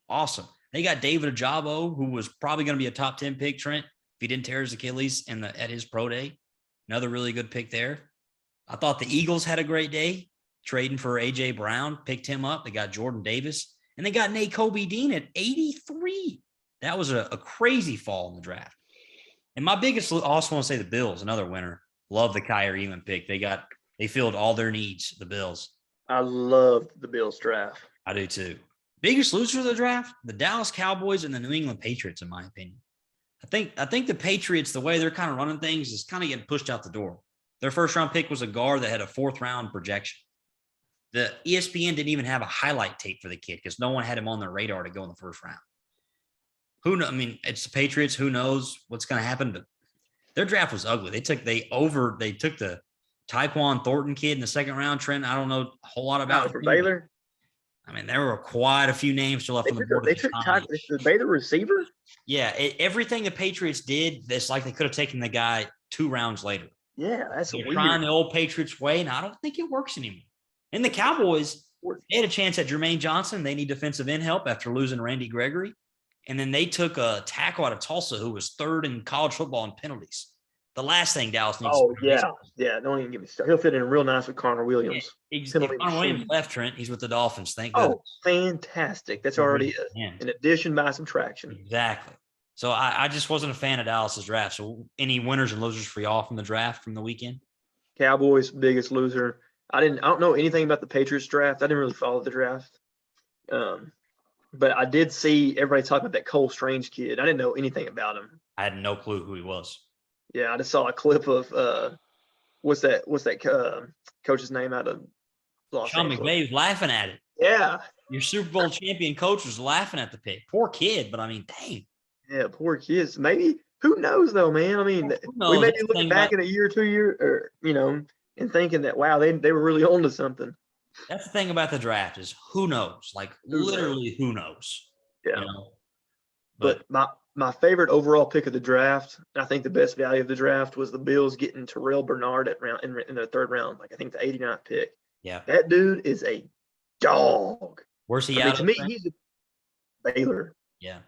Awesome. They got David Ojabo, who was probably going to be a top 10 pick, Trent, if he didn't tear his Achilles at his pro day. Another really good pick there. I thought the Eagles had a great day, trading for A.J. Brown, picked him up. They got Jordan Davis, and they got Nakobe Dean at 83. That was a crazy fall in the draft. And my biggest, I also want to say the Bills, another winner. Love the Kyer Elam pick. They filled all their needs, the Bills. I loved the Bills draft. I do too. Biggest loser of the draft, the Dallas Cowboys and the New England Patriots, in my opinion. I think the Patriots, the way they're kind of running things, is kind of getting pushed out the door. Their first round pick was a guard that had a 4th round projection. The ESPN didn't even have a highlight tape for the kid because no one had him on their radar to go in the first round. Who knows? I mean, it's the Patriots. Who knows what's going to happen? But their draft was ugly. They took the Tyquan Thornton kid in the 2nd round. Trent, I don't know a whole lot about for Baylor. I mean, there were quite a few names still left on the board. They took the Baylor receiver. Yeah, everything the Patriots did, it's like they could have taken the guy 2 rounds later. Yeah, that's They're weird. trying the old Patriots way, and I don't think it works anymore. And the Cowboys, they had a chance at Jermaine Johnson. They need defensive end help after losing Randy Gregory. And then they took a tackle out of Tulsa who was 3rd in college football in penalties. The last thing Dallas needs. Oh, yeah. Don't even get me started. He'll fit in real nice with Connor Williams. Connor Williams left, Trent. He's with the Dolphins. Thank goodness. Oh, fantastic. That's already an addition by subtraction. Exactly. So I just wasn't a fan of Dallas's draft. So any winners and losers for y'all from the draft from the weekend? Cowboys, biggest loser. I don't know anything about the Patriots draft. I didn't really follow the draft. But I did see everybody talking about that Cole Strange kid. I didn't know anything about him. I had no clue who he was. Yeah, I just saw a clip of what's that coach's name out of Los Angeles? Sean McVay was laughing at it. Yeah. Your Super Bowl champion coach was laughing at the pick. Poor kid, but I mean, dang. Yeah, poor kids. Maybe who knows though, man? I mean, we may be looking back in a year or 2 years, or and thinking that wow, they were really on to something. That's the thing about the draft is who knows? Like literally who knows? Yeah. But my favorite overall pick of the draft, and I think the best value of the draft was the Bills getting Terrell Bernard in the 3rd round, like I think the 89th pick. Yeah. That dude is a dog. Where's he To me, he's a Baylor. Yeah.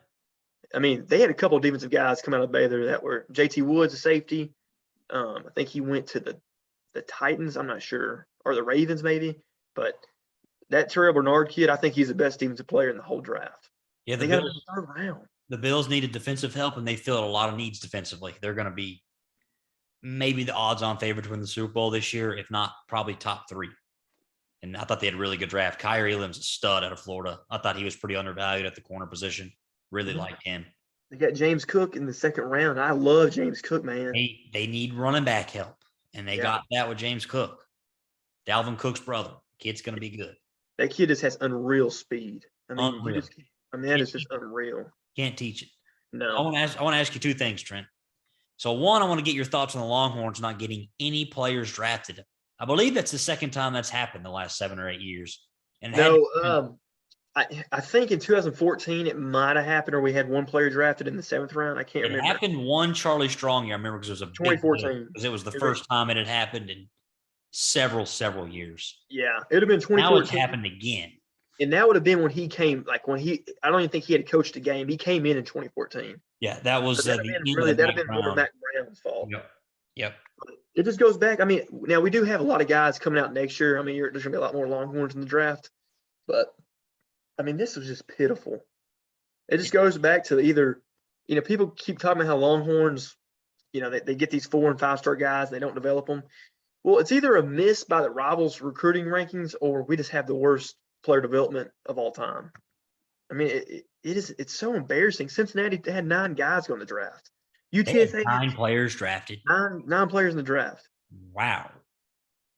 I mean, they had a couple of defensive guys come out of Baylor that were JT Woods, a safety. I think he went to the Titans, I'm not sure, or the Ravens maybe. But that Terrell Bernard kid, I think he's the best defensive player in the whole draft. Yeah, they got him in the 3rd round. The Bills needed defensive help, and they filled a lot of needs defensively. They're going to be maybe the odds-on favorite to win the Super Bowl this year, if not probably top 3. And I thought they had a really good draft. Kyer Elam's a stud out of Florida. I thought he was pretty undervalued at the corner position. Really liked him. They got James Cook in the 2nd round. I love James Cook, man. They need running back help, and they got that with James Cook. Dalvin Cook's brother. Kid's going to be good. That kid just has unreal speed. I mean, Unreal. that is just unreal. Can't teach it. No. I want to ask you 2 things, Trent. So one, I want to get your thoughts on the Longhorns not getting any players drafted. I believe that's the 2nd time that's happened the last 7 or 8 years. And I think in 2014 it might have happened, or we had one player drafted in the 7th round. I can't remember. It happened one Charlie Strong year. I remember because it was a 2014 because it was the first time it had happened in several years. Yeah, it would have been 2014. Now it's happened again. And that would have been when he came, I don't even think he had coached a game. He came in 2014. Yeah, that was that'd have been more Mac Brown's fault. Yep. It just goes back. I mean, now we do have a lot of guys coming out next year. I mean, there's going to be a lot more Longhorns in the draft. But, I mean, this was just pitiful. It just goes back to either, people keep talking about how Longhorns, they get these 4- and 5-star guys. They don't develop them. Well, it's either a miss by the Rivals recruiting rankings, or we just have the worst player development of all time. I mean, it's so embarrassing. Cincinnati had 9 guys go in the draft. They had UTSA 9 had players drafted. nine players in the draft. Wow.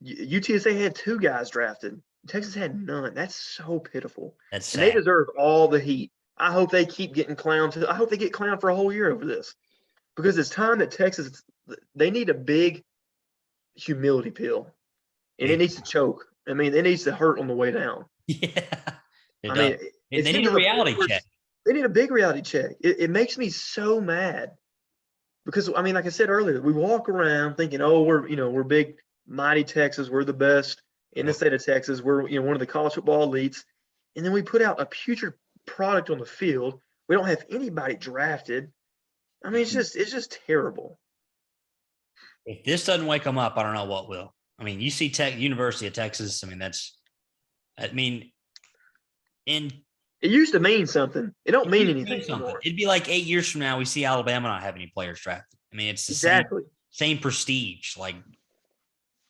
UTSA had 2 guys drafted. Texas had none. That's so pitiful. That's And they sad. deserve all the heat. I hope they keep getting clowned. I hope they get clowned for a whole year over this, because it's time that Texas, they need a big humility pill, and it needs to choke. I mean, it needs to hurt on the way down. Yeah. It I does. mean, They it's need getting a to the reality point where check. they need a big reality check. It makes me so mad because, I mean, like I said earlier, we walk around thinking, oh, we're big, mighty Texas. We're the best in the state of Texas. We're, one of the college football elites. And then we put out a putrid product on the field. We don't have anybody drafted. I mean, it's just terrible. If this doesn't wake them up, I don't know what will. I mean, you see University of Texas. I mean, in It used to mean something. It don't mean It'd anything mean something. anymore. It'd be like 8 years from now, we see Alabama not have any players drafted. I mean, it's the Exactly. same prestige. Like,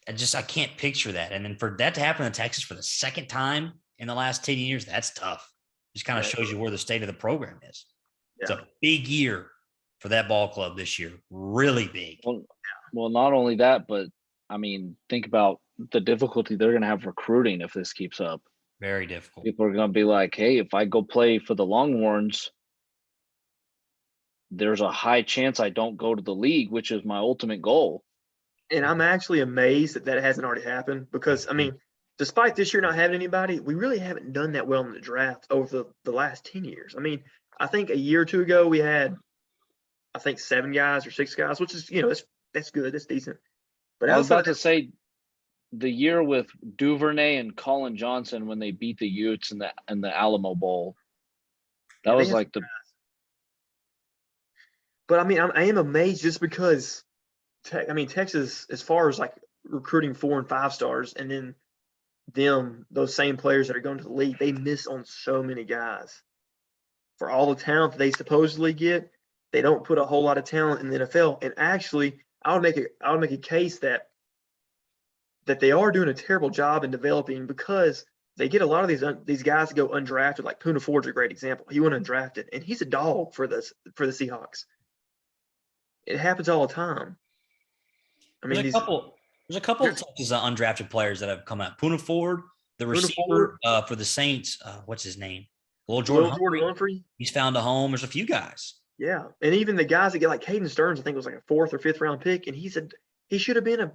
I can't picture that. And then for that to happen in Texas for the second time in the last 10 years, that's tough. Just kind of Right. shows you where the state of the program is. It's Yeah. a big year for that ball club this year. Really big. Well, not only that, but I mean, think about the difficulty they're going to have recruiting if this keeps up. Very difficult. People are going to be like, hey, if I go play for the Longhorns, there's a high chance I don't go to the league, which is my ultimate goal. And I'm actually amazed that hasn't already happened, because, I mean, despite this year not having anybody, we really haven't done that well in the draft over the last 10 years. I mean, I think a year or two ago we had, I think, 7 guys or 6 guys, which is, that's good. That's decent. But I was about outside to say the year with Duvernay and Colin Johnson when they beat the Utes in the Alamo Bowl. That they was had like some guys. But I mean, I am amazed just because, Texas, as far as like recruiting 4 and 5 stars, and then those same players that are going to the league, they miss on so many guys. For all the talent that they supposedly get, they don't put a whole lot of talent in the NFL. And actually, I would make a case that they are doing a terrible job in developing, because they get a lot of these guys to go undrafted. Like Poona Ford's a great example. He went undrafted, and he's a dog for the Seahawks. It happens all the time. I mean, There's a couple of Texas undrafted players that have come out. Poona Ford, the Poona receiver for the Saints. What's his name? Little Jordan Humphrey. He's found a home. There's a few guys. Yeah, and even the guys that get like Caden Stearns, I think it was like a 4th or 5th round pick, and he should have been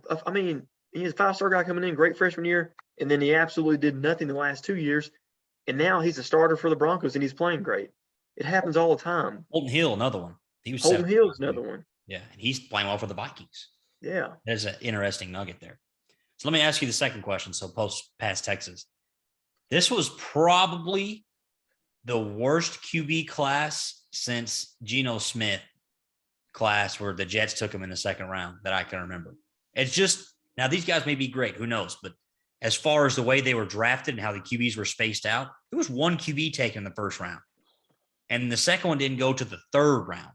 he's a 5-star guy coming in, great freshman year, and then he absolutely did nothing the last 2 years, and now he's a starter for the Broncos and he's playing great. It happens all the time. Holton Hill, another one. Holton Hill's another one. Yeah, and he's playing well for the Vikings. Yeah. There's an interesting nugget there. So let me ask you the second question. So past Texas, this was probably the worst QB class since Geno Smith class, where the Jets took him in the second round, that I can remember. It's just, now these guys may be great, who knows? But as far as the way they were drafted and how the QBs were spaced out, there was one QB taken in the first round, and the second one didn't go to the third round.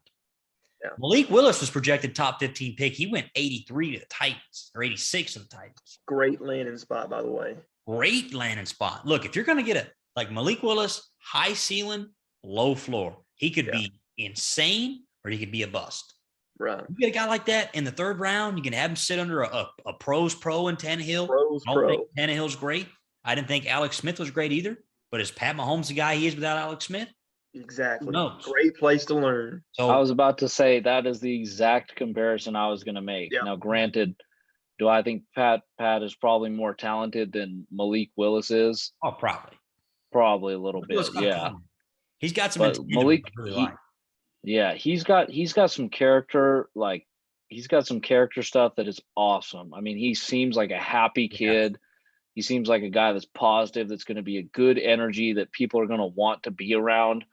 Yeah. Malik Willis was projected top 15 pick. He went 83 to the Titans, or 86 to the Titans. Great landing spot, by the way. Great landing spot. Look, if you're going to get it like Malik Willis, high ceiling, low floor, he could be insane or he could be a bust. Right. You get a guy like that in the third round, you can have him sit under a pros pro in Tannehill. Pros I don't pro. think Tannehill's great. I didn't think Alex Smith was great either. But is Pat Mahomes the guy he is without Alex Smith? Exactly. Who knows? Great place to learn. So I was about to say that is the exact comparison I was going to make. Yeah. Now, granted, do I think Pat is probably more talented than Malik Willis is? probably. Probably a little bit, Willis got yeah. talent. He's got some But intangibles Malik, I really he- like. Yeah, he's got some character, like he's got some character stuff that is awesome. I mean, he seems like a happy kid. He seems like a guy that's positive, that's going to be a good energy that people are going to want to be around.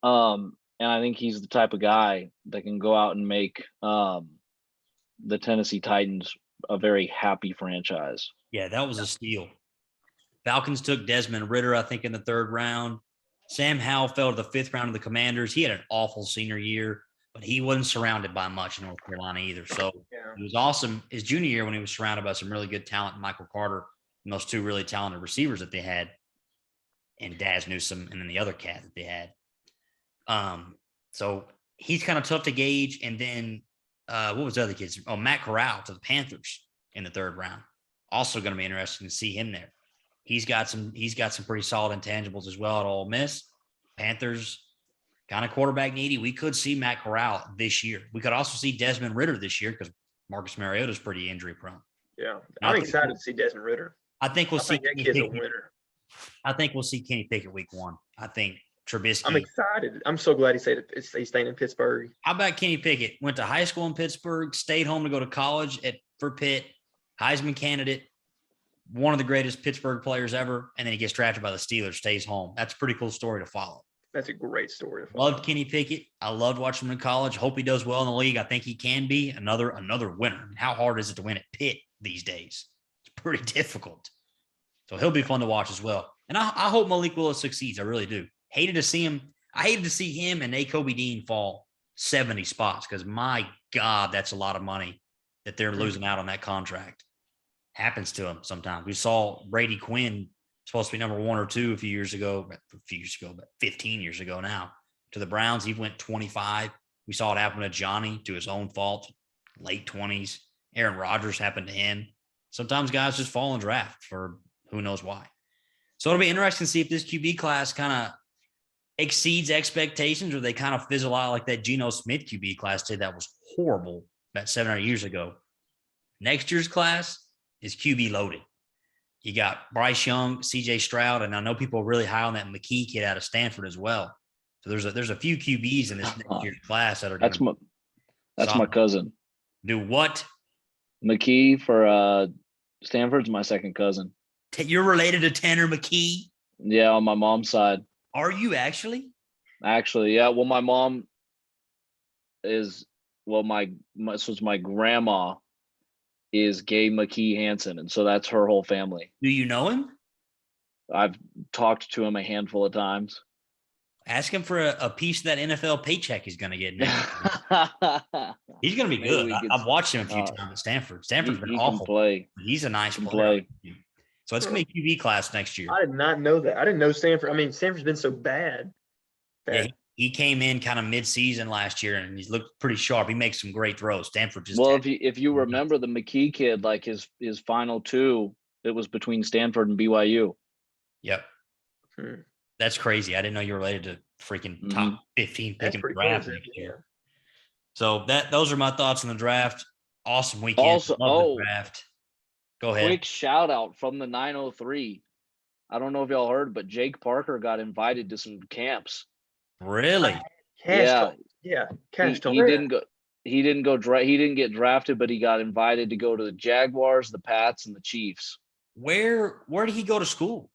And I think he's the type of guy that can go out and make the Tennessee Titans a very happy franchise. Yeah, that was a steal. Falcons took Desmond Ridder, I think, in the third round. Sam Howell fell to the fifth round of the Commanders. He had an awful senior year, but he wasn't surrounded by much in North Carolina either. So Yeah. it was awesome his junior year when he was surrounded by some really good talent, Michael Carter And those two really talented receivers that they had, and Daz Newsome, and then the other cat that they had. So he's kind of tough to gauge. And then what was the other kids? Oh, Matt Corral to the Panthers in the 3rd round. Also going to be interesting to see him there. He's got some pretty solid intangibles as well at Ole Miss. Panthers kind of quarterback needy. We could see Matt Corral this year. We could also see Desmond Ridder this year because Marcus Mariota is pretty injury prone. Yeah, I'm excited to see Desmond Ridder. I think we'll see that kid's a winner. I think we'll see Kenny Pickett week 1. I think Trubisky. I'm excited. I'm so glad he's staying in Pittsburgh. How about Kenny Pickett? Went to high school in Pittsburgh, stayed home to go to college for Pitt, Heisman candidate, one of the greatest Pittsburgh players ever, and then he gets drafted by the Steelers, stays home. That's a pretty cool story to follow. That's a great story to follow. Loved Kenny Pickett. I loved watching him in college. Hope he does well in the league. I think he can be another winner. How hard is it to win at Pitt these days? It's pretty difficult. So he'll be fun to watch as well. And I hope Malik Willis succeeds. I really do. I hated to see him and Kobe Dean fall 70 spots because, my God, that's a lot of money that they're losing out on that contract. Happens to him sometimes. We saw Brady Quinn supposed to be number 1 or 2 a few years ago, but 15 years ago now, to the Browns. He went 25. We saw it happen to Johnny to his own fault, late 20s. Aaron Rodgers happened to him. Sometimes guys just fall in draft for who knows why. So it'll be interesting to see if this QB class kind of exceeds expectations or they kind of fizzle out like that Geno Smith QB class did. That was horrible about 7 or 8 years ago. Next year's class is QB loaded. You got Bryce Young, CJ Stroud, and I know people are really high on that McKee kid out of Stanford as well. So there's a few QBs in this next year's class that are that's my cousin. Do what? McKee for Stanford's my second cousin. You're related to Tanner McKee? Yeah, on my mom's side. Are you actually? Actually, yeah. Well, my mom is my grandma is Gay McKee Hansen, and so that's her whole family. Do you know him? I've talked to him a handful of times. Ask him for a piece of that NFL paycheck he's going to get next. He's going to be good. I've watched him a few times at Stanford. Stanford's been awful. Play. He's a nice player. So it's going to be a QB class next year. I did not know that. I didn't know Stanford. I mean, Stanford's been so bad. Yeah, he came in kind of mid-season last year, and he's looked pretty sharp. He makes some great throws. Stanford just if you remember the McKee kid, like his final 2, it was between Stanford and BYU. Yep. That's crazy. I didn't know you were related to freaking top 15 pick in the draft next year. So those are my thoughts on the draft. Awesome weekend. Also, Love the draft. Go ahead. Quick shout out from the 903. I don't know if y'all heard, but Jake Parker got invited to some camps. Really? Yeah. He didn't get drafted, but he got invited to go to the Jaguars, the Pats, and the Chiefs. Where did he go to school?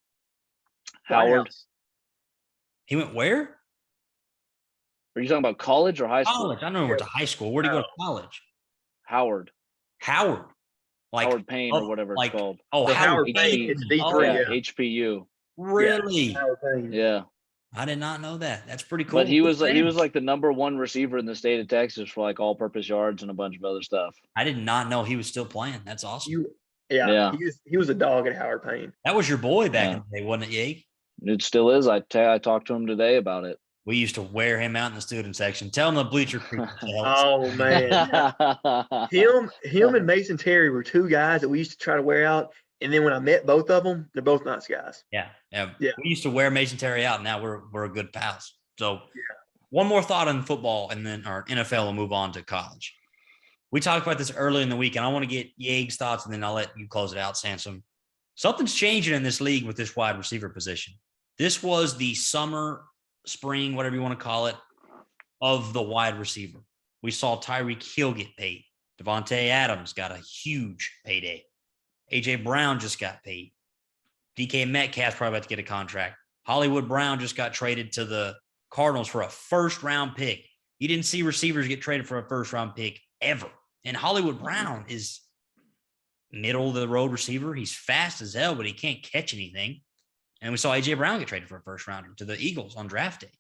Howard. He went where? Are you talking about college or high school? College. I know he went to high school. Where did he go to college? Howard. Like Howard Payne or whatever it's called. Oh, Howard Payne. It's D3. HPU. Really? Howard Payne. Yeah. I did not know that. That's pretty cool. But he was like the number 1 receiver in the state of Texas for like all-purpose yards and a bunch of other stuff. I did not know he was still playing. That's awesome. He was a dog at Howard Payne. That was your boy back in the day, wasn't it, Yeg? It still is. I talked to him today about it. We used to wear him out in the student section. Tell him the bleacher crew. Oh man, him and Mason Terry were 2 guys that we used to try to wear out. And then when I met both of them, they're both nice guys. Yeah. We used to wear Mason Terry out. And now we're good pals. So one more thought on football, and then our NFL will move on to college. We talked about this early in the week, and I want to get Yeg's thoughts, and then I'll let you close it out, Sansom. Something's changing in this league with this wide receiver position. This was the summer, spring, whatever you want to call it, of the wide receiver. We saw Tyreek Hill get paid. Devontae Adams got a huge payday. A.J. Brown just got paid. DK Metcalf's probably about to get a contract. Hollywood Brown just got traded to the Cardinals for a first-round pick. You didn't see receivers get traded for a first-round pick ever. And Hollywood Brown is middle-of-the-road receiver. He's fast as hell, but he can't catch anything. And we saw A.J. Brown get traded for a first-rounder to the Eagles on draft day.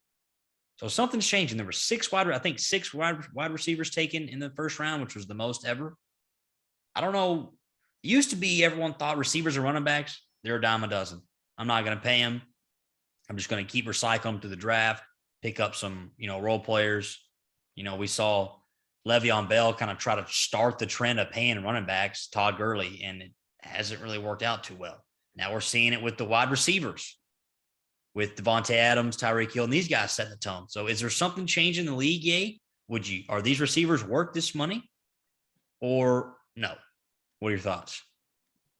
So something's changing. There were 6 wide receivers taken in the first round, which was the most ever. I don't know. It used to be everyone thought receivers and running backs, they're a dime a dozen. I'm not going to pay them. I'm just going to keep recycling them through the draft, pick up some, role players. We saw Le'Veon Bell kind of try to start the trend of paying running backs, Todd Gurley, and it hasn't really worked out too well. Now we're seeing it with the wide receivers, with Devontae Adams, Tyreek Hill, and these guys setting the tone. So is there something changing in the league, Ye? Are these receivers worth this money or no? What are your thoughts?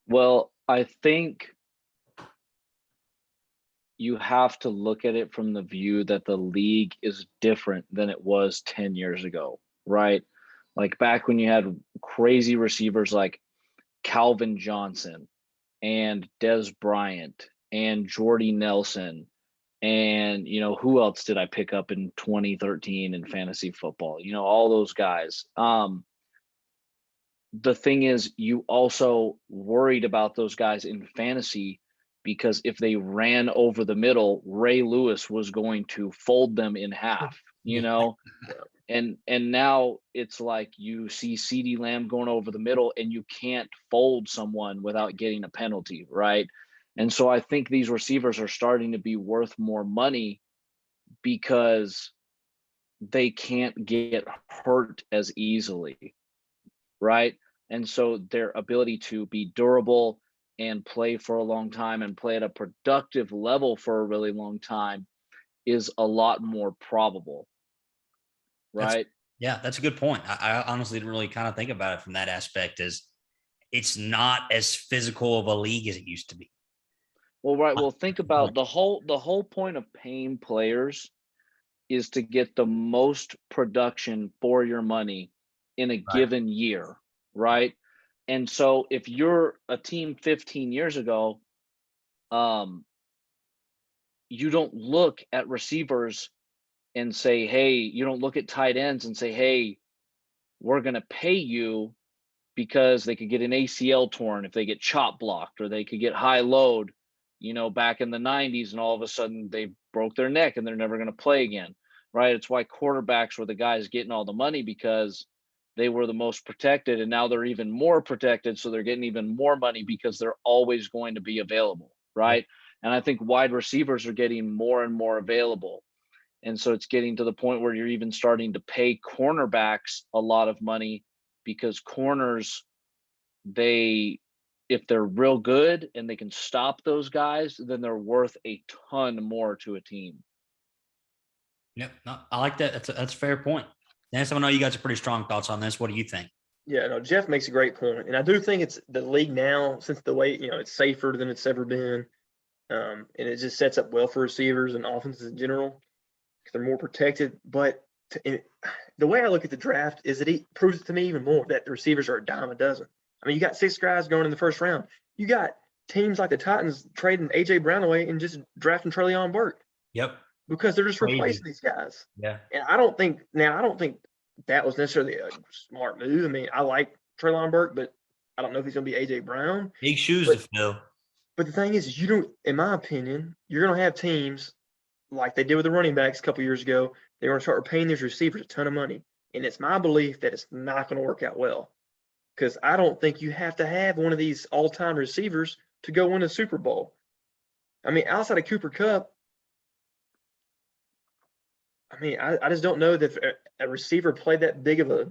Well, I think you have to look at it from the view that the league is different than it was 10 years ago, right? Like back when you had crazy receivers like Calvin Johnson and Des Bryant and Jordy Nelson. And, who else did I pick up in 2013 in fantasy football? All those guys. The thing is, you also worried about those guys in fantasy because if they ran over the middle, Ray Lewis was going to fold them in half, And now it's like you see CeeDee Lamb going over the middle and you can't fold someone without getting a penalty, right? And so I think these receivers are starting to be worth more money because they can't get hurt as easily, right? And so their ability to be durable and play for a long time and play at a productive level for a really long time is a lot more probable, right? That's a good point. I honestly didn't really kind of think about it from that aspect, as it's not as physical of a league as it used to be. Well, right. Well, think about the whole point of paying players is to get the most production for your money in a given year, right? And so if you're a team 15 years ago, you don't look at receivers and say, hey, you don't look at tight ends and say, hey, we're going to pay you because they could get an ACL torn if they get chop blocked, or they could get high load, back in the 90s, and all of a sudden they broke their neck and they're never going to play again, right? It's why quarterbacks were the guys getting all the money, because they were the most protected, and now they're even more protected. So they're getting even more money because they're always going to be available, right? And I think wide receivers are getting more and more available. And so it's getting to the point where you're even starting to pay cornerbacks a lot of money, because corners, if they're real good and they can stop those guys, then they're worth a ton more to a team. Yep. No, I like that. That's a fair point. Dennis, I know you got some pretty strong thoughts on this. What do you think? Yeah, no, Jeff makes a great point. And I do think it's the league now, since the way, it's safer than it's ever been. And it just sets up well for receivers and offenses in general, because they're more protected. But the way I look at the draft is that it proves to me even more that the receivers are a dime a dozen. I mean, you got 6 guys going in the first round. You got teams like the Titans trading A.J. Brown away and just drafting Treylon Burke. Yep. Because they're just replacing these guys. Yeah. And I don't think that was necessarily a smart move. I mean, I like Treylon Burke, but I don't know if he's going to be A.J. Brown. Big shoes to fill. But the thing is, in my opinion, you're going to have teams like they did with the running backs a couple years ago. They're going to start paying these receivers a ton of money. And it's my belief that it's not going to work out well, because I don't think you have to have one of these all-time receivers to go win a Super Bowl. I mean, outside of Cooper Kupp, I just don't know that a receiver played that big of a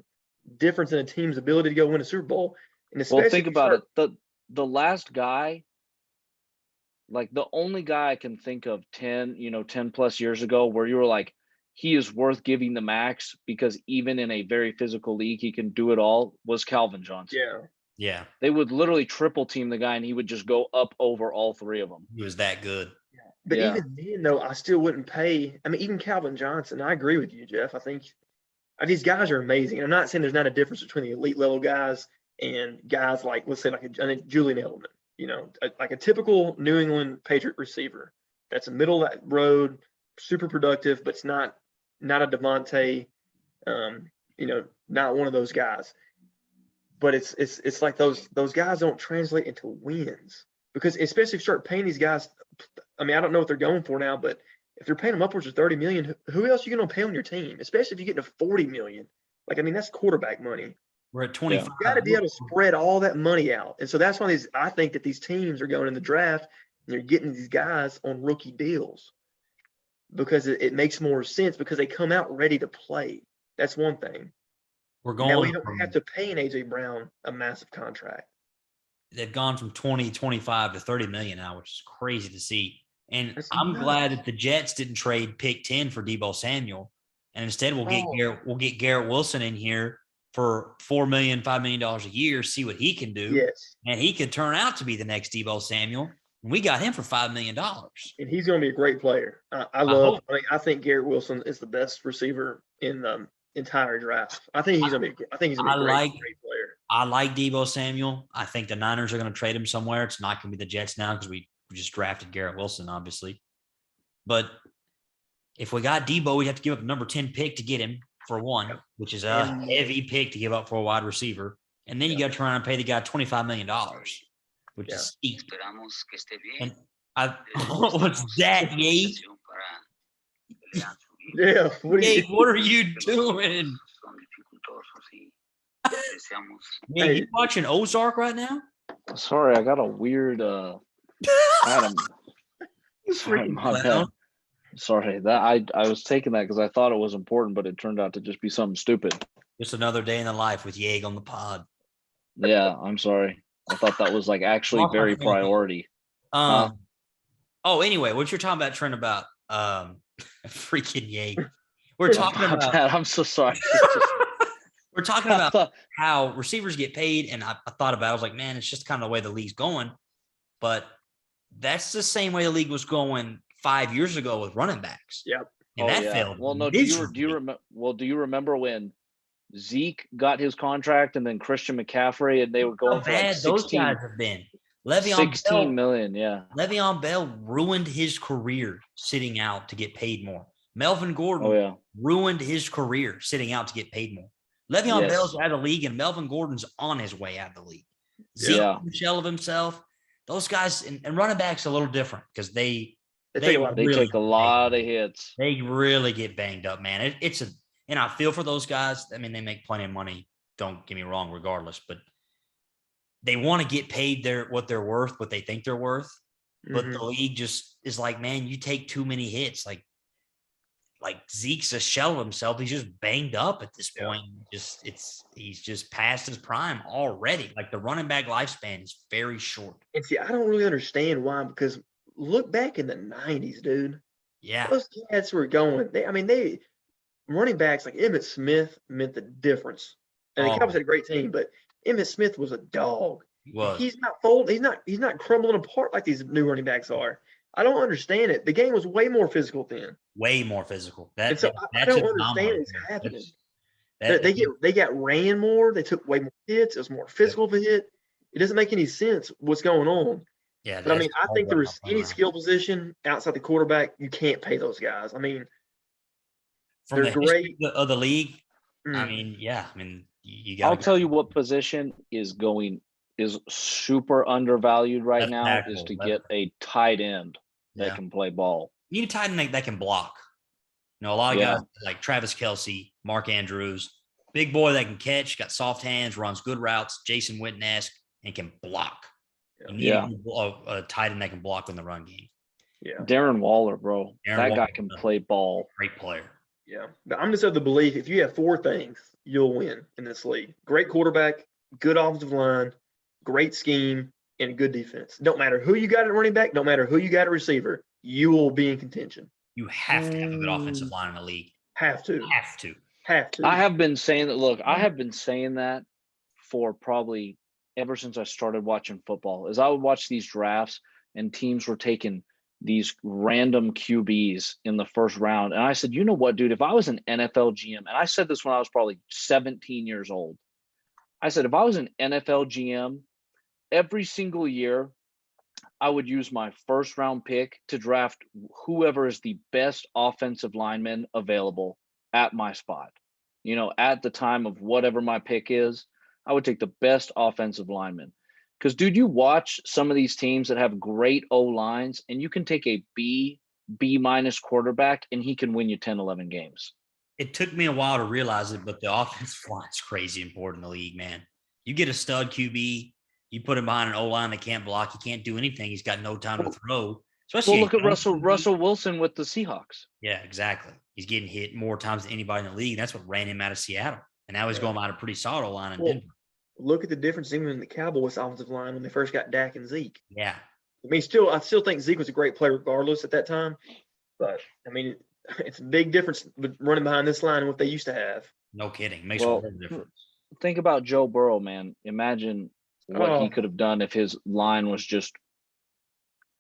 difference in a team's ability to go win a Super Bowl. And especially think about it. The last guy, like the only guy I can think of 10 plus years ago where you were like, he is worth giving the max because even in a very physical league, he can do it all, was Calvin Johnson. Yeah. They would literally triple team the guy and he would just go up over all 3 of them. He was that good. But even then, though, I still wouldn't pay. I mean, even Calvin Johnson, I agree with you, Jeff. I think these guys are amazing. And I'm not saying there's not a difference between the elite level guys and guys like, let's say, like Julian Edelman, like a typical New England Patriot receiver. That's a middle of that road, super productive, but it's not a Devontae, not one of those guys. But it's like those guys don't translate into wins, because especially if you start paying these guys. I mean, I don't know what they're going for now, but if they're paying them upwards of $30 million, who else are you going to pay on your team? Especially if you get to $40 million. Like, I mean, that's quarterback money. We're at Yeah. 25. You got to be able to spread all that money out. And so that's why I think that these teams are going in the draft and they're getting these guys on rookie deals because it makes more sense because they come out ready to play. That's one thing. We're Now we going don't have to pay an AJ Brown a massive contract. they've gone from 20, 25 to 30 million now, which is crazy to see. And That's I'm nuts. glad that the Jets didn't trade pick 10 for Debo Samuel. And instead we'll get Garrett Wilson in here for $4 million, $5 million a year, see what he can do. Yes. And he could turn out to be the next Debo Samuel. We got him for $5 million. And he's going to be a great player. I think Garrett Wilson is the best receiver in the entire draft. I think he's going to be a great player. I like Debo Samuel. I think the Niners are going to trade him somewhere. It's not going to be the Jets now because we just drafted Garrett Wilson, obviously. But if we got Debo, we'd have to give up a number 10 pick to get him for one, which is a heavy pick to give up for a wide receiver. And then you got to turn around and pay the guy $25 million, which is steep. And what's that, Yates? Yeah. What are you doing? Yeah, you watching Ozark right now? Sorry, I got a weird sorry, my bad. Sorry, that I was taking that because I thought it was important, but it turned out to just be something stupid. Just another day in the life with Yeg on the pod. Yeah, I'm sorry. I thought that was like actually very priority. Anyway, what you're talking about, Trent, about freaking Yeg. We're talking about. I'm so sorry. We're talking about how receivers get paid, and I thought about it. I was like, man, it's just kind of the way the league's going. But that's the same way the league was going 5 years ago with running backs. Yep. And that failed. Well, no, do you remember when Zeke got his contract and then Christian McCaffrey and they were going for like 16, those guys have been. $16 million, yeah. Le'Veon Bell ruined his career sitting out to get paid more. Melvin Gordon ruined his career sitting out to get paid more. Le'Veon Bell's out of the league, and Melvin Gordon's on his way out of the league. Zeke, shell of himself. Those guys and running backs are a little different because they take a lot of hits. They really get banged up, man. And I feel for those guys. I mean, they make plenty of money. Don't get me wrong, regardless, but they want to get paid what they're worth, what they think they're worth. But the league just is like, man, you take too many hits. Like Zeke's a shell of himself. He's just banged up at this point. He's just past his prime already. Like the running back lifespan is very short. And see, I don't really understand why, because look back in the 90s, dude. Yeah. Those cats were going. Running backs like Emmitt Smith meant the difference. And the Cowboys had a great team, but Emmitt Smith was a dog. He's not folding. He's not crumbling apart like these new running backs are. I don't understand it. The game was way more physical then. Way more physical. I don't understand what's happening. They got ran more. They took way more hits. It was more physical of a hit. It doesn't make any sense what's going on. Yeah, but I mean, I think there's any skill position outside the quarterback, you can't pay those guys. I mean, they're great of the league. I mean, you got. I'll tell you what position is super undervalued right now is to get a tight end that can play ball. You need a tight end that can block. A lot of guys like Travis Kelce, Mark Andrews, big boy that can catch, got soft hands, runs good routes, Jason Witten-esque, and can block. You need a tight end that can block in the run game. Yeah. Darren Waller, bro. That guy can play ball. Great player. Yeah. But I'm just of the belief if you have four things, you'll win in this league. Great quarterback, good offensive line, great scheme, and a good defense. Don't matter who you got at running back, don't matter who you got at receiver, you will be in contention. You have to have a good offensive line in the league. Have to. I have been saying that. Look, I have been saying that for probably ever since I started watching football. As I would watch these drafts and teams were taking these random QBs in the first round. And I said, you know what, dude, if I was an NFL GM, and I said this when I was probably 17 years old, I said, if I was an NFL GM, every single year, I would use my first round pick to draft whoever is the best offensive lineman available at my spot. At the time of whatever my pick is, I would take the best offensive lineman. Because, dude, you watch some of these teams that have great O-lines, and you can take a B minus quarterback, and he can win you 10, 11 games. it took me a while to realize it, but the offensive line is crazy important in the league, man. You get a stud QB, you put him behind an O-line that can't block, he can't do anything. He's got no time to throw. Especially Well, look at young Russell QB. Wilson with the Seahawks. Yeah, exactly. He's getting hit more times than anybody in the league. That's what ran him out of Seattle. And now he's going out a pretty solid line in Well, Denver. look at the difference even in the Cowboys offensive line when they first got Dak and Zeke. Yeah. I mean, I still think Zeke was a great player regardless at that time. But, I mean, it's a big difference running behind this line and what they used to have. No kidding. Makes a Well, world of difference. think about Joe Burrow, man. Imagine what he could have done if his line was just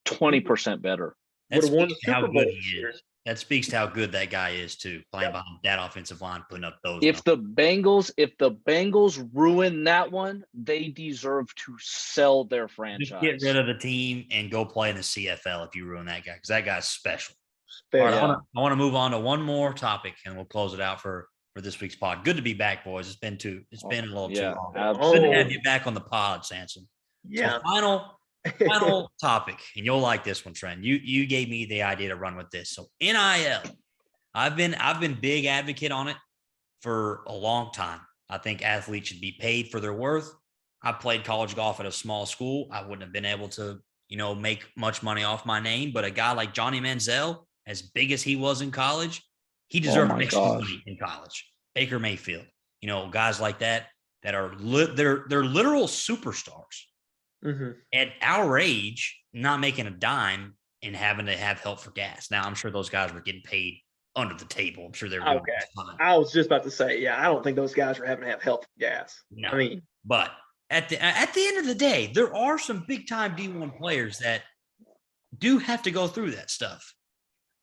20% better. That Would've won speaks the to how Super Bowl good this he year. is. That speaks to how good that guy is too, playing behind that offensive line, putting up those. If the Bengals ruin that one, they deserve to sell their franchise. Just get rid of the team and go play in the CFL if you ruin that guy, because that guy's special. But, All right, I want to move on to one more topic, and we'll close it out for this week's pod. Good to be back, boys. It's been a little too long. Absolutely. Good to have you back on the pod, Sansom. yeah. So final topic, and you'll like this one, Trent. You gave me the idea to run with this. So NIL, I've been big advocate on it for a long time. I think athletes should be paid for their worth. I played college golf at a small school. I wouldn't have been able to, make much money off my name. But a guy like Johnny Manziel, as big as he was in college, he deserved to make some money in college. Baker Mayfield, guys like that are they're literal superstars. Mm-hmm. At our age, not making a dime and having to have help for gas. Now, I'm sure those guys were getting paid under the table. I'm sure they were doing Okay. I was just about to say, I don't think those guys were having to have help for gas. No. I mean, but at the end of the day, there are some big time D1 players that do have to go through that stuff.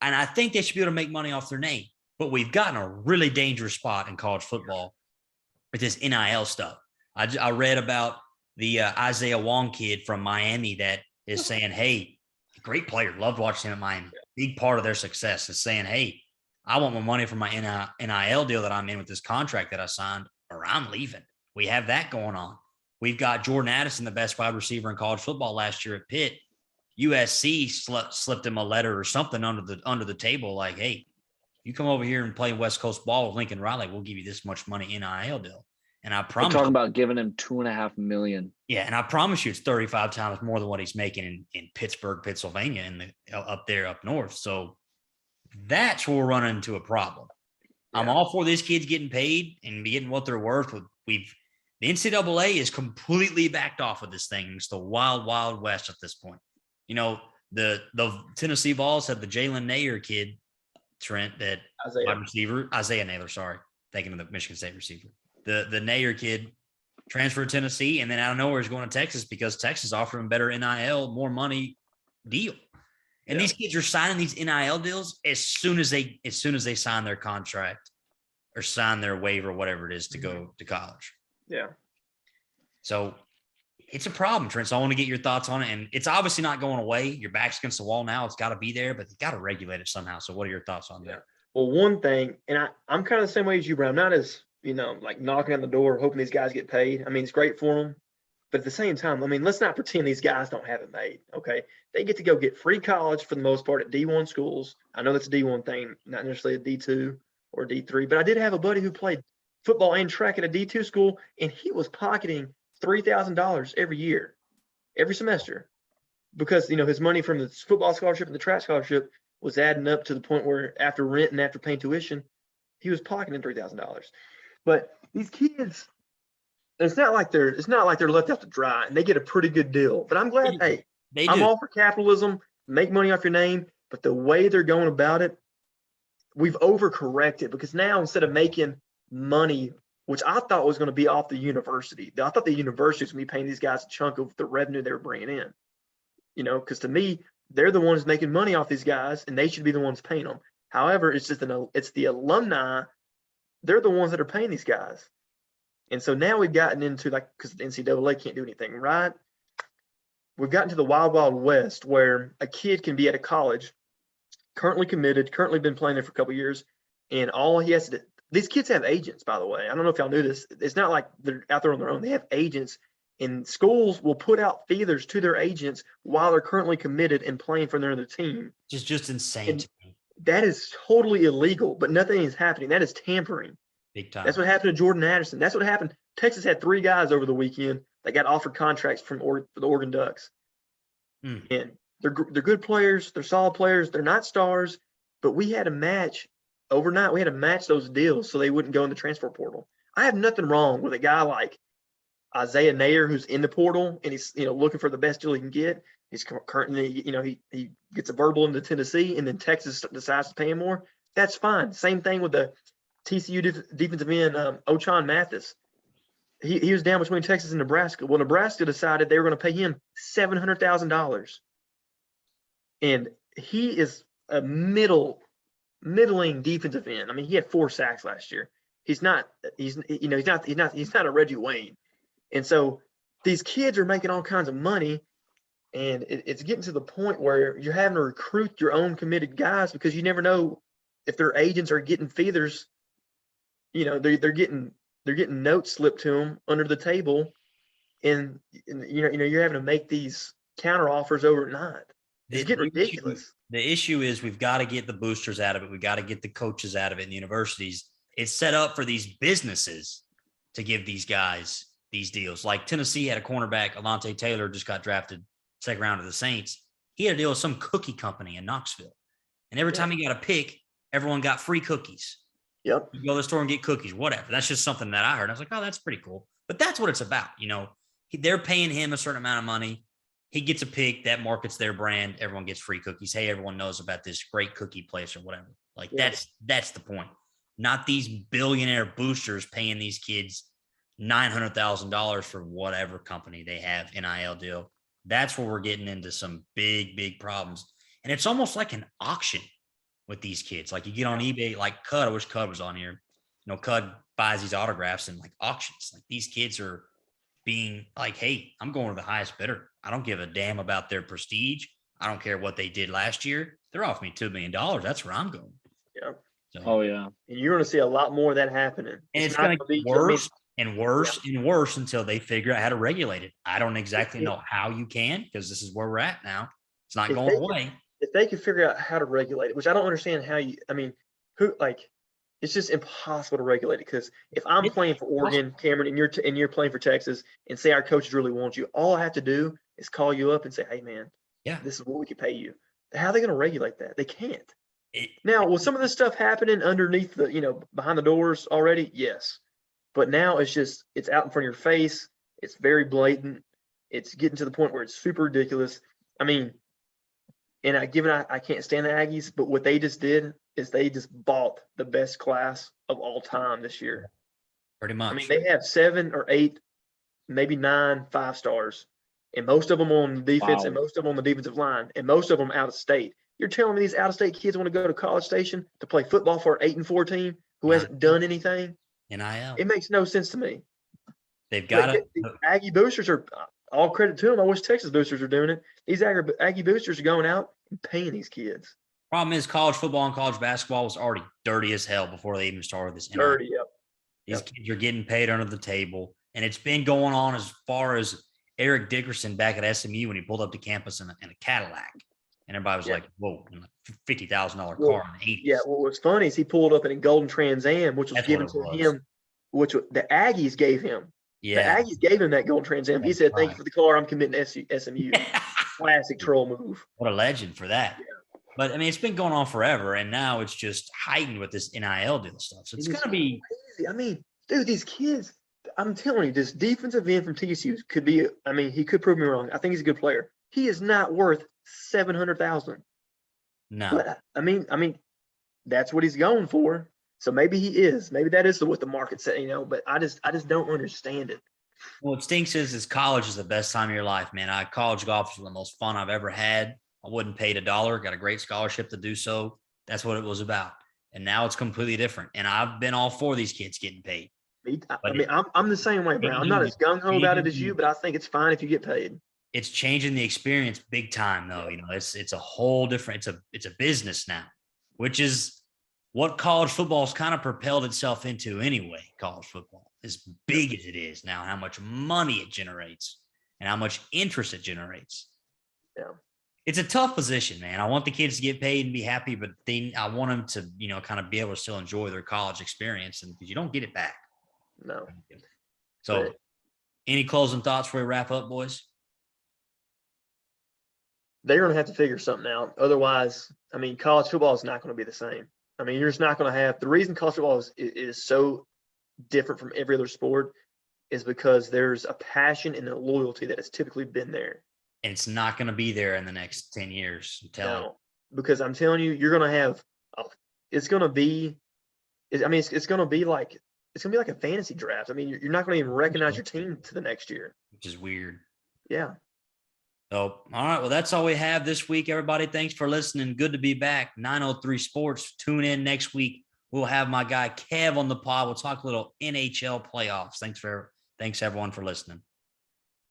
And I think they should be able to make money off their name. But we've gotten a really dangerous spot in college football with this NIL stuff. I read about the Isaiah Wong kid from Miami that is saying, hey, great player. Loved watching him at Miami. Big part of their success is saying, hey, I want my money from my NIL deal that I'm in with this contract that I signed, or I'm leaving. We have that going on. We've got Jordan Addison, the best wide receiver in college football last year at Pitt. USC slipped him a letter or something under the table like, hey, you come over here and play West Coast ball with Lincoln Riley, we'll give you this much money NIL deal. And I promise we're talking about giving him $2.5 million. Yeah, and I promise you it's 35 times more than what he's making in Pittsburgh, Pennsylvania, up north. So that's where we're running into a problem. Yeah. I'm all for these kids getting paid and getting what they're worth. The NCAA is completely backed off of this thing. It's the wild, wild west at this point. The Tennessee Vols had the Jalen Nair kid, Trent, that wide receiver, Isaiah Naylor, sorry, thinking of the Michigan State receiver. The Nair kid transferred to Tennessee, and then out of nowhere is going to Texas because Texas offered him better NIL, more money deal. And these kids are signing these NIL deals as soon as they sign their contract or sign their waiver, whatever it is, to go to college. Yeah. So it's a problem, Trent. So I want to get your thoughts on it. And it's obviously not going away. Your back's against the wall now. It's got to be there, but you got to regulate it somehow. So what are your thoughts on that? Well, one thing, and I'm kind of the same way as you, but I'm not as, like knocking on the door, hoping these guys get paid. I mean, it's great for them. But at the same time, I mean, let's not pretend these guys don't have it made, okay? They get to go get free college for the most part at D1 schools. I know that's a D1 thing, not necessarily a D2 or D3. But I did have a buddy who played football and track at a D2 school, and he was pocketing $3,000 every year, every semester, because, his money from the football scholarship and the track scholarship was adding up to the point where after rent and after paying tuition, he was pocketing $3,000. But these kids, it's not like they're left out to dry, and they get a pretty good deal. But I'm glad, I'm all for capitalism, make money off your name, but the way they're going about it, we've overcorrected, because now instead of making money, which I thought was going to be off the university, I thought the university was going to be paying these guys a chunk of the revenue they were bringing in. Because to me, they're the ones making money off these guys, and they should be the ones paying them. However, it's the alumni, they're the ones that are paying these guys. And so now we've gotten into, because the NCAA can't do anything, right? We've gotten to the wild, wild west where a kid can be at a college, currently committed, currently been playing there for a couple of years, and all he has to do, these kids have agents, by the way. I don't know if y'all knew this. It's not like they're out there on their own. They have agents, and schools will put out feelers to their agents while they're currently committed and playing for their other team. Just insane to me. That is totally illegal, but nothing is happening. That is tampering. Big time. That's what happened to Jordan Addison. That's what happened. Texas had 3 guys over the weekend that got offered contracts for the Oregon Ducks. And they're good players. They're solid players. They're not stars, but we had to match overnight. We had to match those deals so they wouldn't go in the transfer portal. I have nothing wrong with a guy like Isaiah Nayer who's in the portal and he's looking for the best deal he can get. He's currently he gets a verbal into Tennessee and then Texas decides to pay him more. That's fine. Same thing with the TCU defensive end Ochon Mathis. He was down between Texas and Nebraska. Well, Nebraska decided they were going to pay him $700,000, and he is a middling defensive end. I mean, he had 4 sacks last year. He's not a Reggie Wayne, and so these kids are making all kinds of money, and it's getting to the point where you're having to recruit your own committed guys because you never know if their agents are getting feeders. They're getting notes slipped to them under the table, and you're having to make these counter offers overnight. It's getting ridiculous. The issue is we've got to get the boosters out of it. We've got to get the coaches out of it in the universities. It's set up for these businesses to give these guys these deals. Like Tennessee had a cornerback, Alontae Taylor, just got drafted second round of the Saints. He had a deal with some cookie company in Knoxville. And every time he got a pick, everyone got free cookies. Yep. You go to the store and get cookies, whatever. That's just something that I heard. I was like, oh, that's pretty cool. But that's what it's about. They're paying him a certain amount of money. He gets a pick that markets their brand. Everyone gets free cookies. Hey, everyone knows about this great cookie place or whatever. Like that's the point. Not these billionaire boosters paying these kids $900,000 for whatever company they have NIL deal. That's where we're getting into some big, big problems. And it's almost like an auction with these kids. Like you get on eBay, like Cud, I wish Cud was on here. Cud buys these autographs in like auctions. Like these kids are being like, hey, I'm going to the highest bidder. I don't give a damn about their prestige. I don't care what they did last year. They're offering me $2 million. That's where I'm going. Yeah. So, oh yeah. And you're going to see a lot more of that happening. And it's going to get worse and worse and worse until they figure out how to regulate it. I don't exactly know how you can, because this is where we're at now. It's not going away. If they could figure out how to regulate it, which I don't understand how it's just impossible to regulate it. Because if I'm playing for Oregon, Cameron, and you're playing for Texas, and say our coaches really want you, all I have to do is call you up and say, hey man, this is what we can pay you. How are they going to regulate that? They can't. Now, will some of this stuff happening underneath behind the doors already? Yes. But now it's out in front of your face. It's very blatant. It's getting to the point where it's super ridiculous. I mean, and I can't stand the Aggies, but what they just did is they just bought the best class of all time this year. Pretty much. I mean, they have 7 or 8, maybe 9 5-stars, and most of them on defense, and most of them on the defensive line, and most of them out of state. You're telling me these out-of-state kids want to go to College Station to play football for an 8-4 team who hasn't done anything? NIL. It makes no sense to me. They've got it. The Aggie boosters are all credit to them. I wish Texas boosters are doing it. These Aggie boosters are going out and paying these kids. Problem is, college football and college basketball was already dirty as hell before they even started this. Dirty, yep. These kids are getting paid under the table, and it's been going on as far as Eric Dickerson back at SMU when he pulled up to campus in a Cadillac, and everybody was like, "Whoa, $50,000 car in the '80s." Yeah, well, what's funny is he pulled up in a golden Trans Am, which was given to him, which the Aggies gave him. Yeah, the Aggies gave him that golden Trans Am. He said, "Thank you for the car. I'm committing to SMU." Classic troll move. What a legend for that. Yeah. But I mean, it's been going on forever, and now it's just heightened with this NIL deal stuff. So it's going to be crazy. I mean, dude, these kids. I'm telling you, this defensive end from TCU could be. I mean, he could prove me wrong. I think he's a good player. He is not worth $700,000. No. But I mean, that's what he's going for. So maybe he is. Maybe that is what the market said. But I just don't understand it. Well, what stinks is college is the best time of your life, man. College golf is the most fun I've ever had. I wouldn't pay $1. Got a great scholarship to do so. That's what it was about. And now it's completely different. And I've been all for these kids getting paid. I'm the same way, Brown. I'm not as gung-ho about it as you, but I think it's fine if you get paid. It's changing the experience big time, though. It's a whole different. It's a business now, which is what college football has kind of propelled itself into anyway. College football, as big as it is now, how much money it generates and how much interest it generates. Yeah. it's a tough position, man. I want the kids to get paid and be happy, but then I want them to, kind of be able to still enjoy their college experience, and because you don't get it back. No. So, But any closing thoughts before we wrap up, boys? they're going to have to figure something out. Otherwise, I mean, college football is not going to be the same. I mean, you're just not going to have the reason college football is so different from every other sport is because there's a passion and a loyalty that has typically been there. And it's not going to be there in the next 10 years. I'm telling you. No, because I'm telling you, you're going to have, it's going to be, I mean, it's going to be like, it's going to be like a fantasy draft. I mean, you're not going to even recognize your team to the next year. Which is weird. Yeah. So, all right. Well, that's all we have this week, everybody. Thanks for listening. Good to be back. 903 Sports. Tune in next week. We'll have my guy Kev on the pod. We'll talk a little NHL playoffs. Thanks everyone for listening.